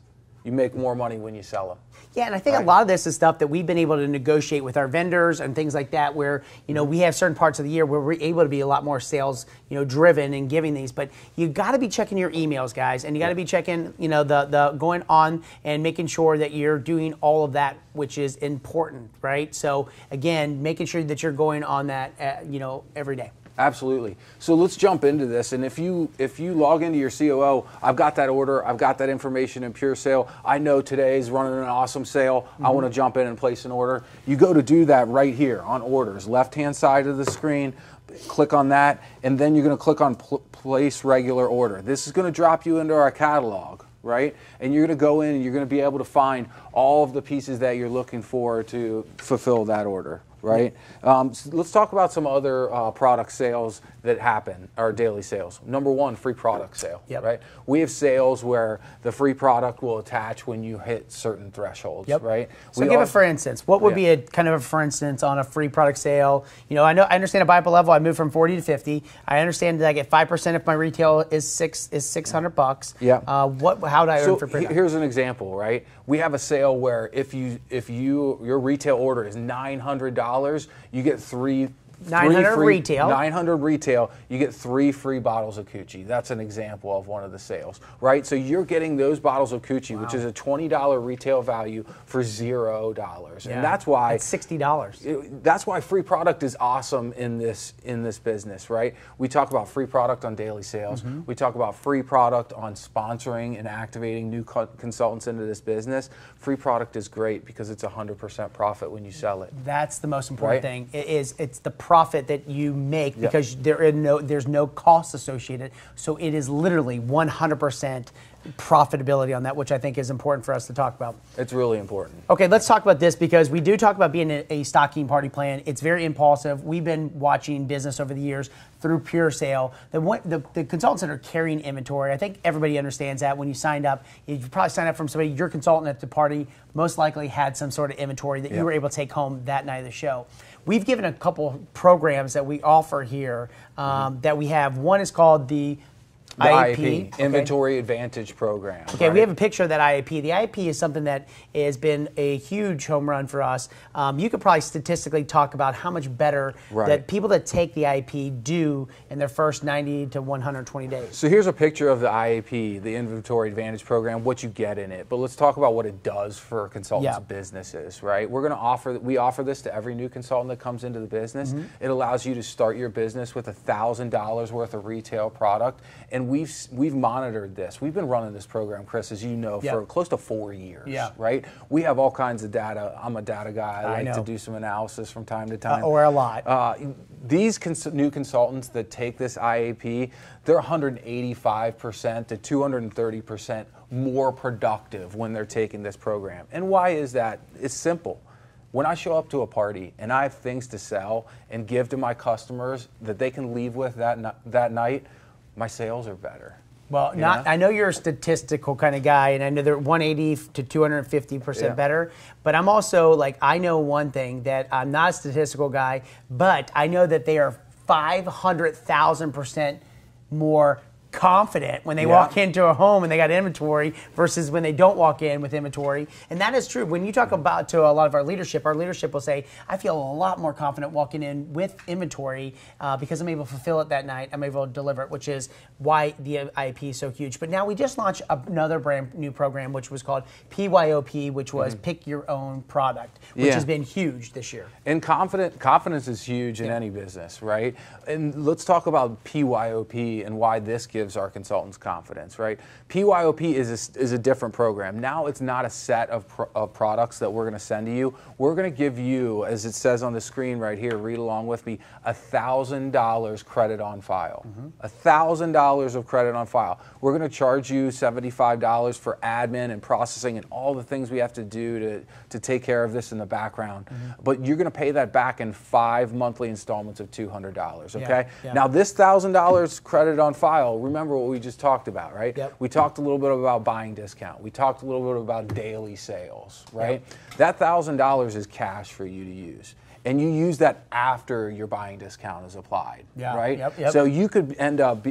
you make more money when you sell them. Yeah, and I think a lot of this is stuff that we've been able to negotiate with our vendors and things like that, where, you know, we have certain parts of the year where we're able to be a lot more sales, you know, driven and giving these. But you got to be checking your emails, guys, and you got to be checking, you know, the going on and making sure that you're doing all of that, which is important, right? So again, making sure that you're going on that, you know, every day. Absolutely. So let's jump into this. And if you log into your COO, I've got that order, I've got that information in Pure Sale. I know today's running an awesome sale. I want to jump in and place an order. You go to do that right here on orders, left-hand side of the screen. Click on that, and then you're going to click on place regular order. This is going to drop you into our catalog, right? And you're going to go in and you're going to be able to find all of the pieces that you're looking for to fulfill that order. Right? So let's talk about some other product sales that happen, our daily sales. Number one, free product sale, right? We have sales where the free product will attach when you hit certain thresholds, right? So give it for instance. What would be a kind of a for instance on a free product sale? You know, I understand a buy up a level, I move from 40 to 50. I understand that I get 5% if my retail is $600. Yeah. How do I earn for free? Here's an example, right? We have a sale where if your retail order is $900, you get 3 900 retail. 900 retail, you get 3 free bottles of Coochie. That's an example of one of the sales, right? So you're getting those bottles of Coochie, which is a $20 retail value for $0. Yeah. And that's why it's $60. That's why free product is awesome in this business, right? We talk about free product on daily sales. We talk about free product on sponsoring and activating new consultants into this business. Free product is great because it's 100% profit when you sell it. That's the most important thing. It's the profit that you make because there's no cost associated. So it is literally 100% profitability on that, which I think is important for us to talk about. It's really important. Okay, let's talk about this because we do talk about being a stocking party plan. It's very impulsive. We've been watching business over the years through Pure Sale. The consultants that are carrying inventory, I think everybody understands that when you signed up, you probably signed up from somebody, your consultant at the party most likely had some sort of inventory that you were able to take home that night of the show. We've given a couple programs that we offer here that we have. One is called the IAP, Inventory Advantage Program. Okay, we have a picture of that IAP. The IAP is something that has been a huge home run for us. You could probably statistically talk about how much better that people that take the IAP do in their first 90 to 120 days. So here's a picture of the IAP, the Inventory Advantage Program, what you get in it. But let's talk about what it does for consultants' businesses, right? We offer this to every new consultant that comes into the business. It allows you to start your business with $1,000 worth of retail product. And we've monitored this. We've been running this program, Chris, as you know, for close to 4 years, right? We have all kinds of data. I'm a data guy. I like to do some analysis from time to time. Or a lot. These new consultants that take this IAP, they're 185% to 230% more productive when they're taking this program. And why is that? It's simple. When I show up to a party and I have things to sell and give to my customers that they can leave with that night, my sales are better. Well, I know you're a statistical kind of guy, and I know they're 180 to 250% better. But I'm also I know one thing, that I'm not a statistical guy, but I know that they are 500,000% more confident when they walk into a home and they got inventory versus when they don't walk in with inventory. And that is true. When you talk about to a lot of our leadership will say, I feel a lot more confident walking in with inventory because I'm able to fulfill it that night. I'm able to deliver it, which is why the IAP is so huge. But now we just launched another brand new program, which was called PYOP, which was Pick Your Own Product, which has been huge this year. And confidence is huge in any business, right? And let's talk about PYOP and why this gives our consultants confidence, right? PYOP is a different program. Now it's not a set of products that we're going to send to you. We're going to give you, as it says on the screen right here, read along with me, $1,000 credit on file. $1,000 of credit on file. We're going to charge you $75 for admin and processing and all the things we have to do to take care of this in the background. But you're going to pay that back in 5 monthly installments of $200, okay? Now this $1,000 credit on file, remember what we just talked about, right? We talked a little bit about buying discount. We talked a little bit about daily sales, right? That $1,000 is cash for you to use. And you use that after your buying discount is applied, right? So you could end up,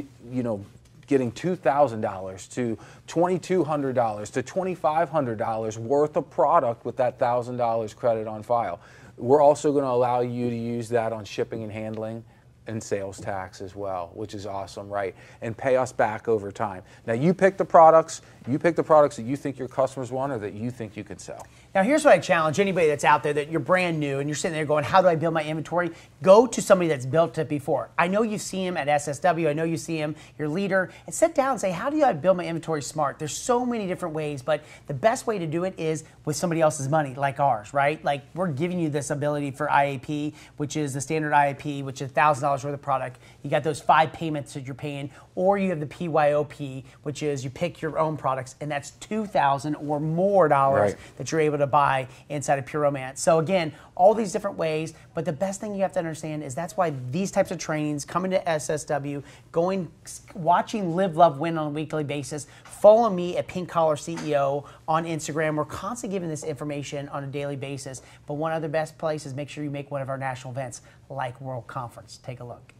getting $2,000 to $2,200 to $2,500 worth of product with that $1,000 credit on file. We're also going to allow you to use that on shipping and handling and sales tax as well, which is awesome, right? And pay us back over time. Now you pick the products that you think your customers want or that you think you can sell. Now here's what I challenge anybody that's out there that you're brand new and you're sitting there going, how do I build my inventory? Go to somebody that's built it before. I know you see him at SSW, I know you see him, your leader, and sit down and say, how do I build my inventory smart? There's so many different ways, but the best way to do it is with somebody else's money, like ours, right? Like we're giving you this ability for IAP, which is the standard IAP, which is $1,000 worth of product. You got those 5 payments that you're paying, or you have the PYOP, which is you pick your own products, and that's $2,000 or more that you're able to buy inside of Pure Romance. So again, all these different ways, but the best thing you have to understand is that's why these types of trainings, coming to SSW, watching Live, Love, Win on a weekly basis. Follow me at Pink Collar CEO on Instagram. We're constantly giving this information on a daily basis, but one other best place is make sure you make one of our national events like World Conference. Take a look.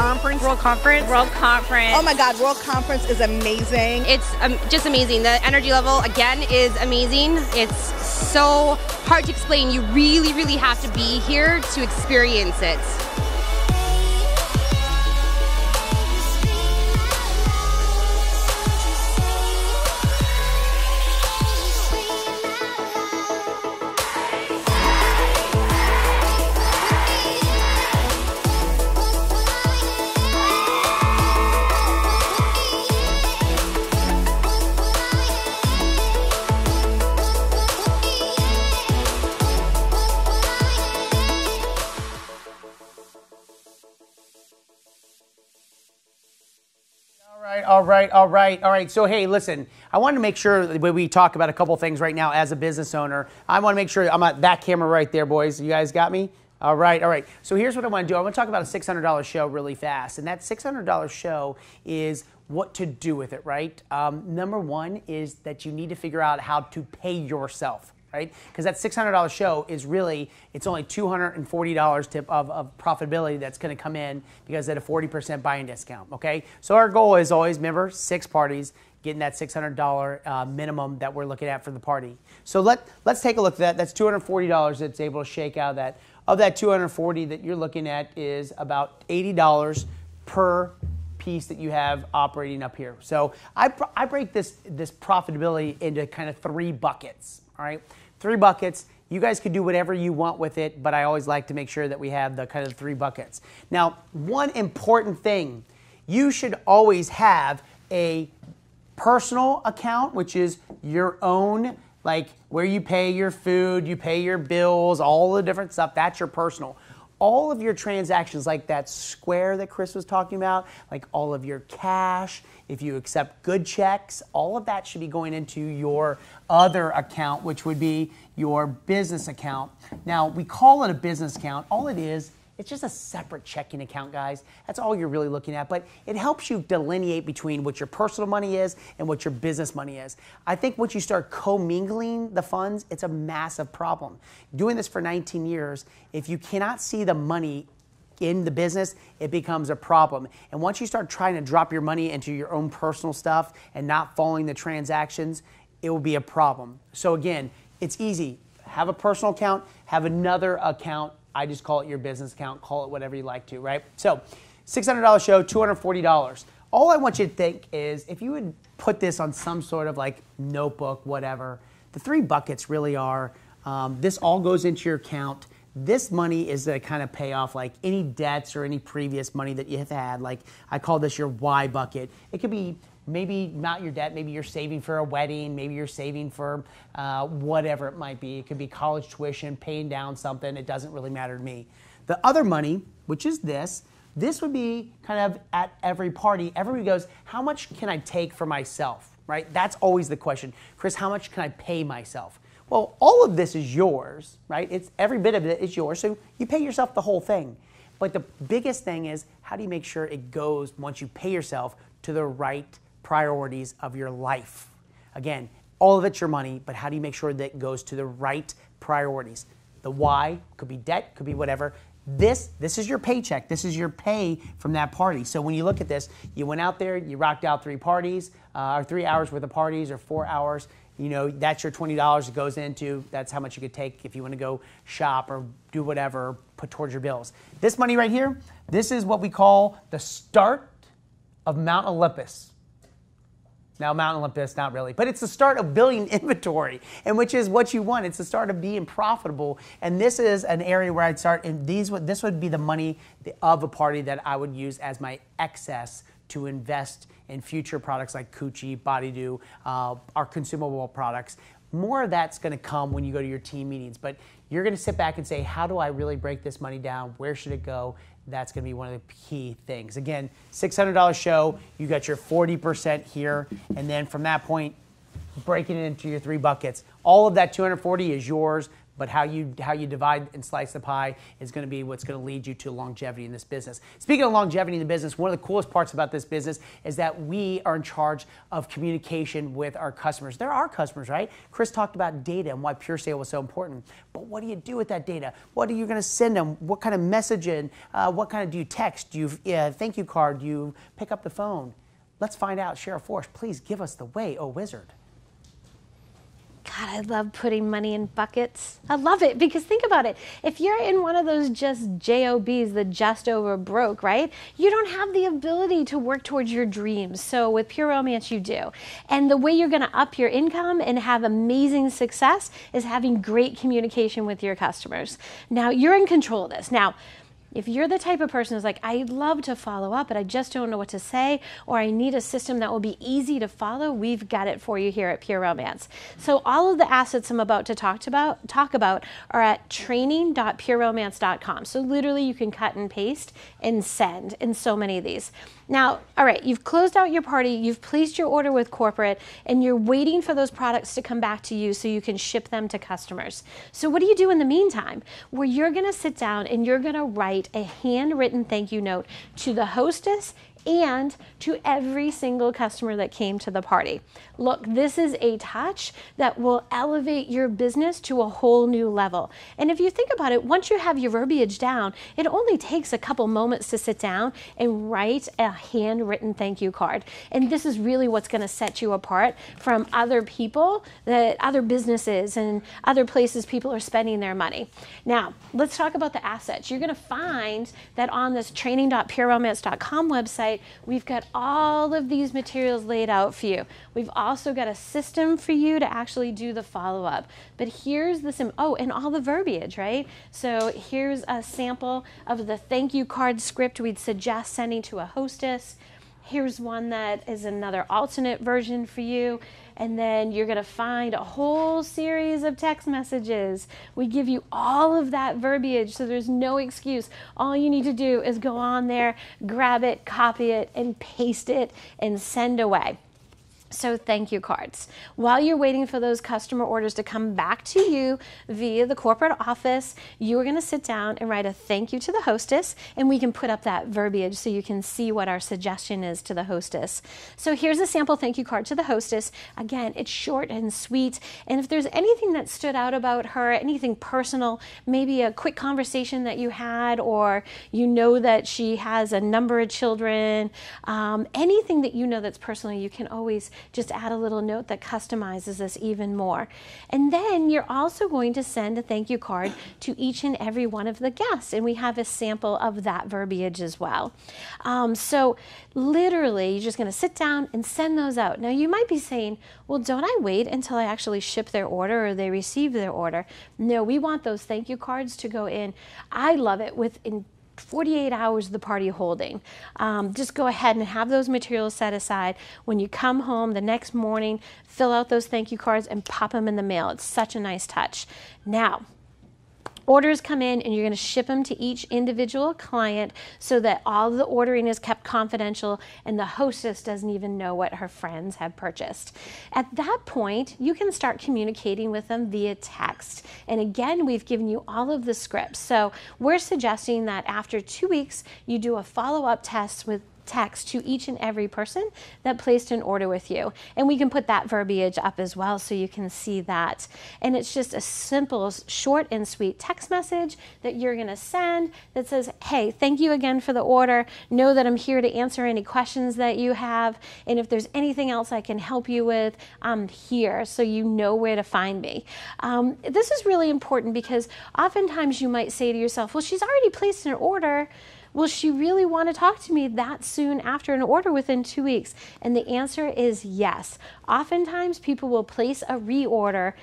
Conference. World Conference. World Conference. Oh my God, World Conference is amazing. It's just amazing. The energy level, again, is amazing. It's so hard to explain. You really, really have to be here to experience it. All right. So, hey, listen, I want to make sure that we talk about a couple things right now as a business owner. I want to make sure I'm at that camera right there, boys. You guys got me? All right. So here's what I want to do. I want to talk about a $600 show really fast. And that $600 show is what to do with it, right? Number one is that you need to figure out how to pay yourself. Right? Because that $600 show is really, it's only $240 tip of profitability that's going to come in because at a 40% buying discount, okay? So our goal is always, remember, 6 parties, getting that $600 minimum that we're looking at for the party. So let's take a look at that. That's $240 that's able to shake out that. Of that $240 that you're looking at is about $80 per piece that you have operating up here. So I break this profitability into kind of 3 buckets, all right? 3 buckets. You guys could do whatever you want with it, but I always like to make sure that we have the kind of 3 buckets. Now, one important thing, you should always have a personal account, which is your own, like where you pay your food, you pay your bills, all the different stuff, that's your personal. All of your transactions, like that Square that Chris was talking about, like all of your cash, if you accept good checks, all of that should be going into your other account, which would be your business account. Now, we call it a business account. All it is, it's just a separate checking account, guys. That's all you're really looking at, but it helps you delineate between what your personal money is and what your business money is. I think once you start commingling the funds, it's a massive problem. Doing this for 19 years, if you cannot see the money in the business, it becomes a problem. And once you start trying to drop your money into your own personal stuff and not following the transactions, it will be a problem. So again, it's easy. Have a personal account, have another account. I just call it your business account, call it whatever you like to, right? So $600 show, $240. All I want you to think is if you would put this on some sort of like notebook, whatever, the 3 buckets really are, this all goes into your account. This money is to kind of pay off like any debts or any previous money that you have had. Like I call this your Y bucket. It could be maybe not your debt, maybe you're saving for a wedding, maybe you're saving for whatever it might be. It could be college tuition, paying down something. It doesn't really matter to me. The other money, which is this would be kind of at every party. Everybody goes, how much can I take for myself, right? That's always the question. Chris, how much can I pay myself? Well, all of this is yours, right? It's every bit of it is yours, so you pay yourself the whole thing. But the biggest thing is how do you make sure it goes, once you pay yourself, to the right priorities of your life? Again, all of it's your money, but how do you make sure that it goes to the right priorities? The why could be debt, could be whatever. This is your paycheck. This is your pay from that party. So when you look at this, you went out there, you rocked out 3 parties, or 3 hours worth of parties, or 4 hours. You know, that's your $20 that goes into, that's how much you could take if you want to go shop or do whatever, put towards your bills. This money right here, this is what we call the start of Mount Olympus. Now, Mount Olympus, not really, but it's the start of building inventory, and which is what you want. It's the start of being profitable, and this is an area where I'd start, and this would be the money of a party that I would use as my excess to invest in future products like Coochie, Body Dew, our consumable products. More of that's going to come when you go to your team meetings, but you're going to sit back and say, how do I really break this money down? Where should it go? That's going to be one of the key things. Again, $600 show, you got your 40% here, and then from that point, breaking it into your 3 buckets. All of that $240 is yours, but how you divide and slice the pie is going to be what's going to lead you to longevity in this business. Speaking of longevity in the business, one of the coolest parts about this business is that we are in charge of communication with our customers. They're our customers, right? Chris talked about data and why Pure Sale was so important. But what do you do with that data? What are you going to send them? What kind of messaging? What kind of do you text? Do you thank you card? Do you pick up the phone? Let's find out. Sheriff Forrest, please give us the way, oh wizard. God, I love putting money in buckets. I love it because think about it. If you're in one of those just JOBs, the just over broke, right? You don't have the ability to work towards your dreams. So with Pure Romance, you do. And the way you're going to up your income and have amazing success is having great communication with your customers. Now, you're in control of this. Now, if you're the type of person who's like, I'd love to follow up, but I just don't know what to say, or I need a system that will be easy to follow, we've got it for you here at Pure Romance. So all of the assets I'm about to talk about are at training.pureromance.com. So literally you can cut and paste and send in so many of these. Now, all right, you've closed out your party, you've placed your order with corporate, and you're waiting for those products to come back to you so you can ship them to customers. So what do you do in the meantime? Where you're gonna sit down and you're gonna write a handwritten thank you note to the hostess and to every single customer that came to the party. Look, this is a touch that will elevate your business to a whole new level. And if you think about it, once you have your verbiage down, it only takes a couple moments to sit down and write a handwritten thank you card. And this is really what's going to set you apart from other people, other businesses and other places people are spending their money. Now, let's talk about the assets. You're going to find that on this training.pureromance.com website, we've got all of these materials laid out for you. We've also got a system for you to actually do the follow-up. But here's the and all the verbiage, right? So here's a sample of the thank you card script we'd suggest sending to a hostess. Here's one that is another alternate version for you. And then you're going to find a whole series of text messages. We give you all of that verbiage, so there's no excuse. All you need to do is go on there, grab it, copy it, and paste it, and send away. So thank you cards. While you're waiting for those customer orders to come back to you via the corporate office, you're going to sit down and write a thank you to the hostess, and we can put up that verbiage so you can see what our suggestion is to the hostess. So here's a sample thank you card to the hostess. Again, it's short and sweet, and if there's anything that stood out about her, anything personal, maybe a quick conversation that you had, or you know that she has a number of children, anything that you know that's personal, you can always just add a little note that customizes this even more. And then you're also going to send a thank you card to each and every one of the guests, and we have a sample of that verbiage as well. So literally, you're just going to sit down and send those out. Now, you might be saying, well, don't I wait until I actually ship their order or they receive their order? No, we want those thank you cards to go in. I love it within 48 hours of the party holding. Just go ahead and have those materials set aside. When you come home the next morning, fill out those thank you cards and pop them in the mail. It's such a nice touch. Now, orders come in and you're going to ship them to each individual client so that all the ordering is kept confidential and the hostess doesn't even know what her friends have purchased. At that point, you can start communicating with them via text. And again, we've given you all of the scripts. So we're suggesting that after 2 weeks, you do a follow-up test with text to each and every person that placed an order with you. And we can put that verbiage up as well so you can see that. And it's just a simple, short and sweet text message that you're going to send that says, hey, thank you again for the order. Know that I'm here to answer any questions that you have. And if there's anything else I can help you with, I'm here so you know where to find me. This is really important because oftentimes you might say to yourself, well, she's already placed an order. Will she really want to talk to me that soon after an order within 2 weeks? And the answer is yes. Oftentimes people will place a reorder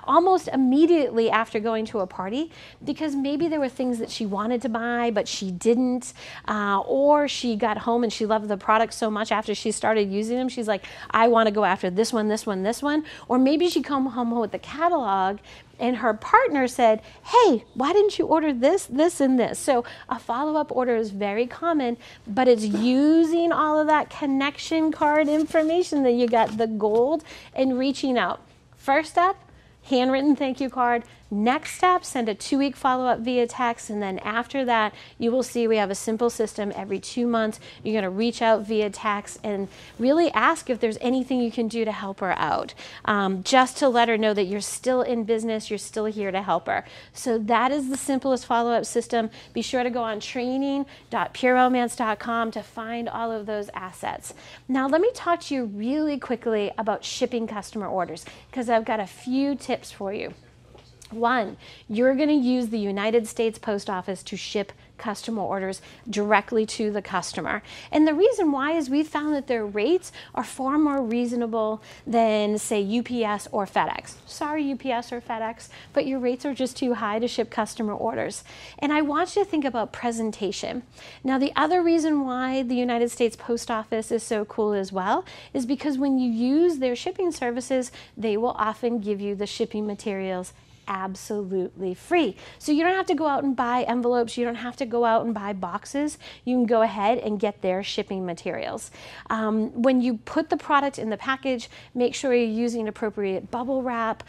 almost immediately after going to a party because maybe there were things that she wanted to buy but she didn't, or she got home and she loved the product so much after she started using them, she's like, I want to go after this one, this one, this one. Or maybe she come home with the catalog and her partner said, hey, why didn't you order this, this, and this? So a follow-up order is very common, but it's using all of that connection card information that you got, the gold, and reaching out. First step, handwritten thank you card. Next step, send a 2-week follow-up via text, and then after that, you will see we have a simple system. Every 2 months, you're going to reach out via text and really ask if there's anything you can do to help her out, just to let her know that you're still in business, you're still here to help her. So that is the simplest follow-up system. Be sure to go on training.pureromance.com to find all of those assets. Now, let me talk to you really quickly about shipping customer orders, because I've got a few tips for you. One, you're going to use the United States Post Office to ship customer orders directly to the customer. And the reason why is we found that their rates are far more reasonable than, say, UPS or FedEx. Sorry, UPS or FedEx, but your rates are just too high to ship customer orders. And I want you to think about presentation. Now, the other reason why the United States Post Office is so cool as well is because when you use their shipping services, they will often give you the shipping materials absolutely free. So you don't have to go out and buy envelopes. You don't have to go out and buy boxes. You can go ahead and get their shipping materials. When you put the product in the package, make sure you're using appropriate bubble wrap,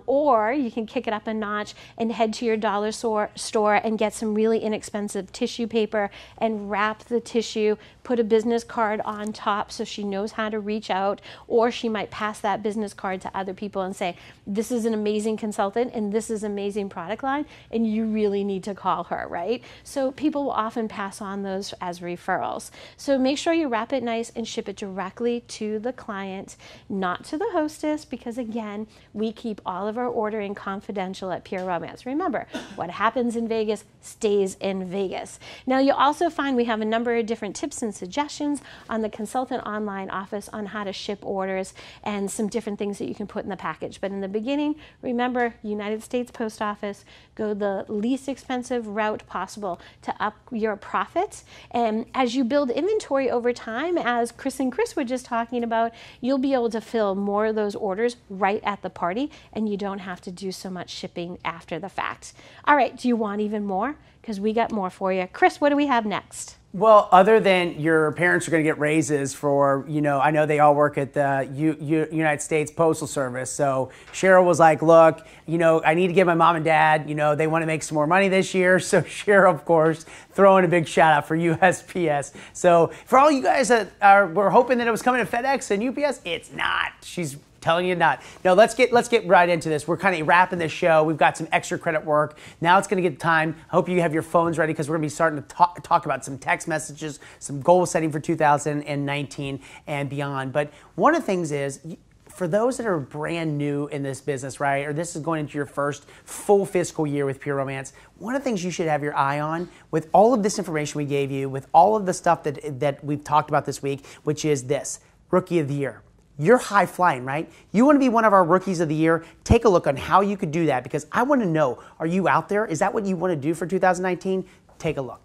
or you can kick it up a notch and head to your dollar store and get some really inexpensive tissue paper and wrap the tissue, put a business card on top so she knows how to reach out, or she might pass that business card to other people and say, this is an amazing consultant and this is an amazing product line and you really need to call her, right? So people will often pass on those as referrals. So make sure you wrap it nice and ship it directly to the client, not to the hostess, because again, we keep all of our ordering confidential at Pure Romance. Remember, what happens in Vegas stays in Vegas. Now, you'll also find we have a number of different tips and suggestions on the Consultant Online office on how to ship orders and some different things that you can put in the package. But in the beginning, remember, United States Post Office, go the least expensive route possible to up your profits. And as you build inventory over time, as Chris and Chris were just talking about, you'll be able to fill more of those orders right at the party, and you don't have to do so much shipping after the fact. All right, do you want even more? Because we got more for you. Chris, what do we have next? Well, other than your parents are going to get raises for, I know they all work at the United States Postal Service. So Cheryl was like, look, I need to give my mom and dad, they want to make some more money this year. So Cheryl, of course, throwing a big shout out for USPS. So for all you guys that were hoping that it was coming to FedEx and UPS, it's not. She's telling you not. No, let's get right into this. We're kind of wrapping this show. We've got some extra credit work. Now it's going to get time. I hope you have your phones ready because we're going to be starting to talk about some text messages, some goal setting for 2019 and beyond. But one of the things is, for those that are brand new in this business, right, or this is going into your first full fiscal year with Pure Romance, one of the things you should have your eye on with all of this information we gave you, with all of the stuff that we've talked about this week, which is this, Rookie of the Year. You're high flying, right? You want to be one of our rookies of the year? Take a look on how you could do that, because I want to know, are you out there? Is that what you want to do for 2019? Take a look.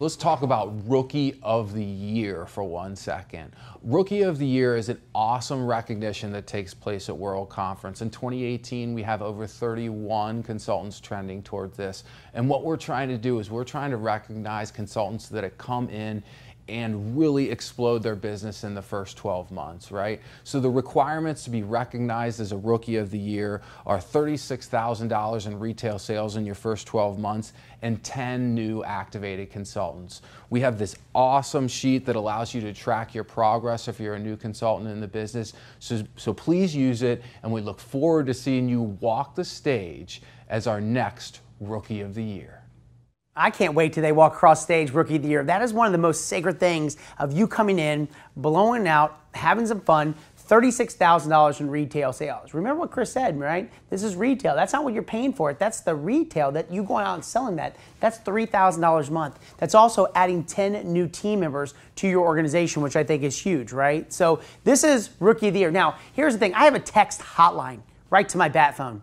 Let's talk about Rookie of the Year for 1 second. Rookie of the Year is an awesome recognition that takes place at World Conference. In 2018, we have over 31 consultants trending toward this. And what we're trying to do is we're trying to recognize consultants that have come in and really explode their business in the first 12 months, right? So the requirements to be recognized as a Rookie of the Year are $36,000 in retail sales in your first 12 months and 10 new activated consultants. We have this awesome sheet that allows you to track your progress if you're a new consultant in the business. So please use it, and we look forward to seeing you walk the stage as our next Rookie of the Year. I can't wait till they walk across stage, Rookie of the Year. That is one of the most sacred things of you coming in, blowing out, having some fun, $36,000 in retail sales. Remember what Chris said, right? This is retail. That's not what you're paying for it. That's the retail that you going out and selling that. That's $3,000 a month. That's also adding 10 new team members to your organization, which I think is huge, right? So this is Rookie of the Year. Now, here's the thing. I have a text hotline right to my bat phone.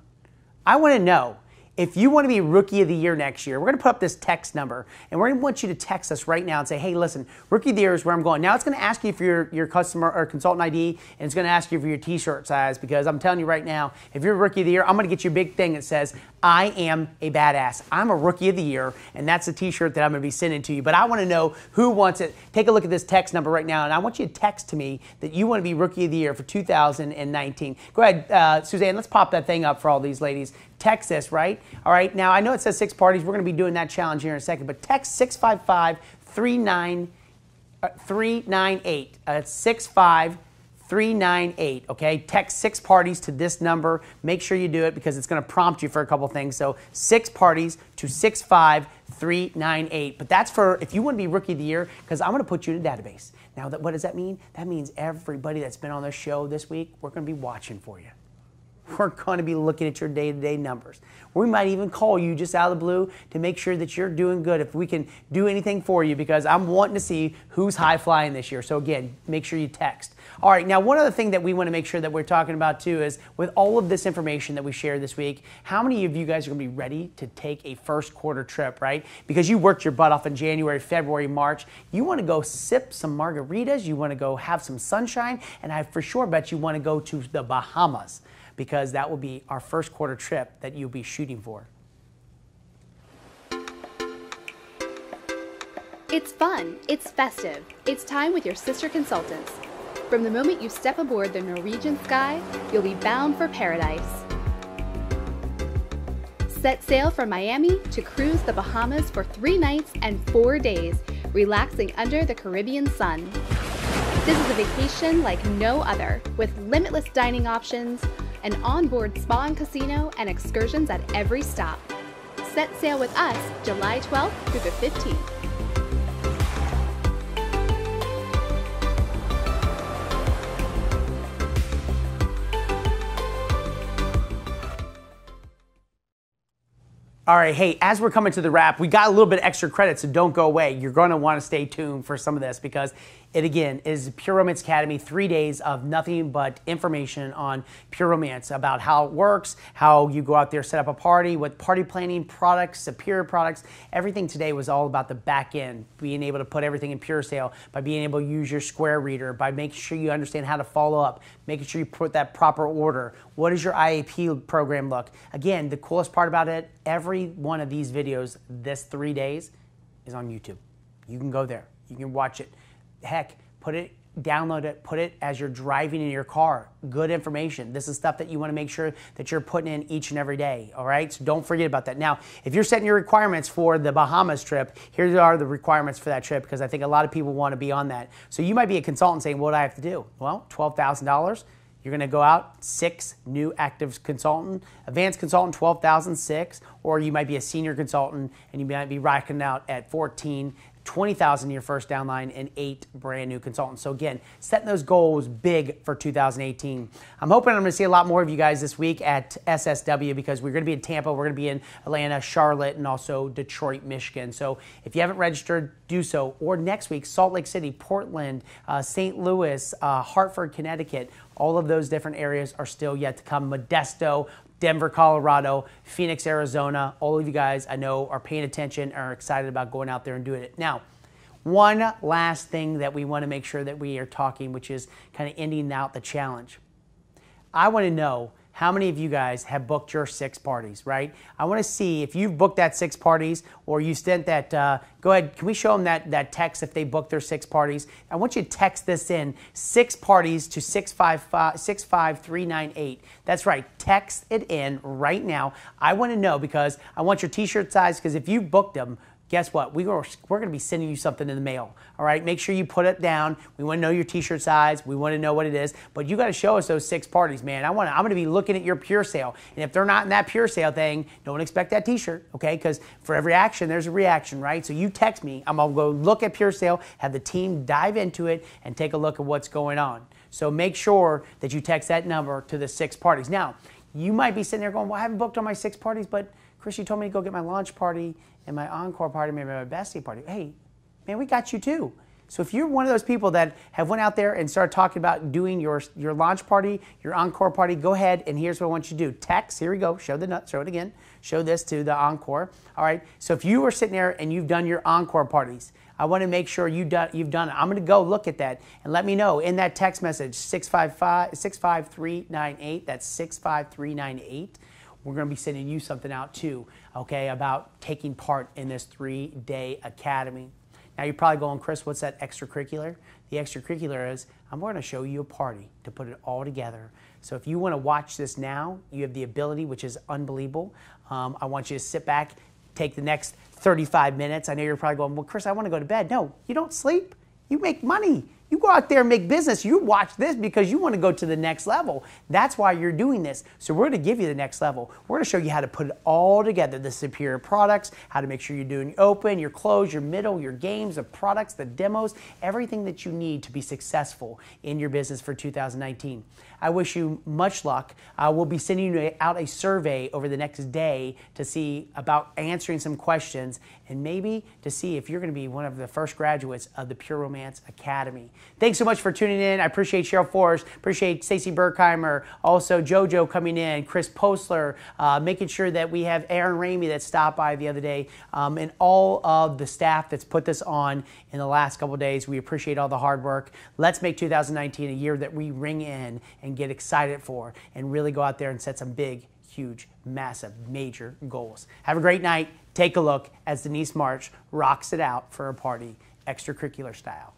I want to know, if you want to be Rookie of the Year next year, we're going to put up this text number, and we're going to want you to text us right now and say, hey, listen, Rookie of the Year is where I'm going. Now it's going to ask you for your customer or consultant ID, and it's going to ask you for your t-shirt size, because I'm telling you right now, if you're Rookie of the Year, I'm going to get you a big thing that says, I am a badass. I'm a Rookie of the Year, and that's the t-shirt that I'm going to be sending to you. But I want to know who wants it. Take a look at this text number right now, and I want you to text to me that you want to be Rookie of the Year for 2019. Go ahead, Suzanne, let's pop that thing up for all these ladies. text this, right? All right, now I know it says 6 parties. We're going to be doing that challenge here in a second, but text 655-398. It's 65398, okay? Text 6 parties to this number. Make sure you do it because it's going to prompt you for a couple things. So 6 parties to 65398. But that's for if you want to be Rookie of the Year, because I'm going to put you in a database. Now, what does that mean? That means everybody that's been on this show this week, we're going to be watching for you. We're going to be looking at your day-to-day numbers. We might even call you just out of the blue to make sure that you're doing good, if we can do anything for you, because I'm wanting to see who's high-flying this year. So again, make sure you text. All right, now one other thing that we want to make sure that we're talking about too is with all of this information that we shared this week, how many of you guys are going to be ready to take a first quarter trip, right? Because you worked your butt off in January, February, March. You want to go sip some margaritas, you want to go have some sunshine, and I for sure bet you want to go to the Bahamas, because that will be our first quarter trip that you'll be shooting for. It's fun, it's festive, it's time with your sister consultants. From the moment you step aboard the Norwegian sky, you'll be bound for paradise. Set sail from Miami to cruise the Bahamas for 3 nights and 4 days, relaxing under the Caribbean sun. This is a vacation like no other, with limitless dining options, an onboard spa and casino, and excursions at every stop. Set sail with us July 12th through the 15th. All right, hey, as we're coming to the wrap, we got a little bit extra credit, so don't go away. You're going to want to stay tuned for some of this because it, again, is Pure Romance Academy, 3 days of nothing but information on Pure Romance, about how it works, how you go out there, set up a party, with party planning, products, superior products. Everything today was all about the back end, being able to put everything in Pure Sale, by being able to use your Square Reader, by making sure you understand how to follow up, making sure you put that proper order. What does your IAP program look? Again, the coolest part about it, every one of these videos this 3 days is on YouTube. You can go there. You can watch it. Heck, download it, put it as you're driving in your car. Good information. This is stuff that you want to make sure that you're putting in each and every day, all right? So don't forget about that. Now, if you're setting your requirements for the Bahamas trip, here are the requirements for that trip, because I think a lot of people want to be on that. So you might be a consultant saying, what do I have to do? Well, $12,000. You're going to go out 6 new active consultant, advanced consultant 12,006, or you might be a senior consultant and you might be rocking out at 14, 20,000 in your first downline, and 8 brand new consultants. So again, setting those goals big for 2018. I'm hoping I'm going to see a lot more of you guys this week at SSW, because we're going to be in Tampa, we're going to be in Atlanta, Charlotte, and also Detroit, Michigan. So if you haven't registered, do so. Or next week, Salt Lake City, Portland, St. Louis, Hartford, Connecticut. All of those different areas are still yet to come. Modesto, Denver, Colorado, Phoenix, Arizona. All of you guys I know are paying attention, are excited about going out there and doing it. Now, one last thing that we want to make sure that we are talking, which is kind of ending out the challenge. I want to know how many of you guys have booked your 6 parties, right? I want to see if you've booked that 6 parties, or you sent that, go ahead, can we show them that text if they booked their 6 parties? I want you to text this in, 6 parties to 65398. That's right, text it in right now. I want to know, because I want your t-shirt size, because if you booked them, guess what? We're going to be sending you something in the mail, all right? Make sure you put it down. We want to know your t-shirt size. We want to know what it is. But you got to show us those 6 parties, man. I'm going to be looking at your Pure Sale. And if they're not in that Pure Sale thing, don't expect that t-shirt, okay? Because for every action, there's a reaction, right? So you text me. I'm going to go look at Pure Sale, have the team dive into it, and take a look at what's going on. So make sure that you text that number to the 6 parties. Now, you might be sitting there going, well, I haven't booked all my 6 parties, but Chris, you told me to go get my launch party and my encore party, maybe my bestie party. Hey, man, we got you too. So if you're one of those people that have went out there and started talking about doing your launch party, your encore party, go ahead, and here's what I want you to do. Text, here we go, show it again. Show this to the encore. All right, so if you were sitting there and you've done your encore parties, I want to make sure you've done it. I'm going to go look at that and let me know in that text message, 65398, that's 65398. We're going to be sending you something out too, okay, about taking part in this 3-day academy. Now you're probably going, Chris, what's that extracurricular? The extracurricular is I'm going to show you a party to put it all together. So if you want to watch this now, you have the ability, which is unbelievable. I want you to sit back, take the next 35 minutes. I know you're probably going, well, Chris, I want to go to bed. No, you don't sleep. You make money. You go out there and make business. You watch this because you want to go to the next level. That's why you're doing this. So we're going to give you the next level. We're going to show you how to put it all together, the superior products, how to make sure you're doing open, your close, your middle, your games, the products, the demos, everything that you need to be successful in your business for 2019. I wish you much luck. We'll be sending you out a survey over the next day to see about answering some questions and maybe to see if you're going to be one of the first graduates of the Pure Romance Academy. Thanks so much for tuning in. I appreciate Cheryl Forrest, appreciate Stacey Berkheimer, also JoJo coming in, Chris Postler, making sure that we have Aaron Ramey that stopped by the other day, and all of the staff that's put this on in the last couple of days. We appreciate all the hard work. Let's make 2019 a year that we ring in and get excited for and really go out there and set some big, huge, massive, major goals. Have a great night. Take a look as Denise March rocks it out for a party, extracurricular style.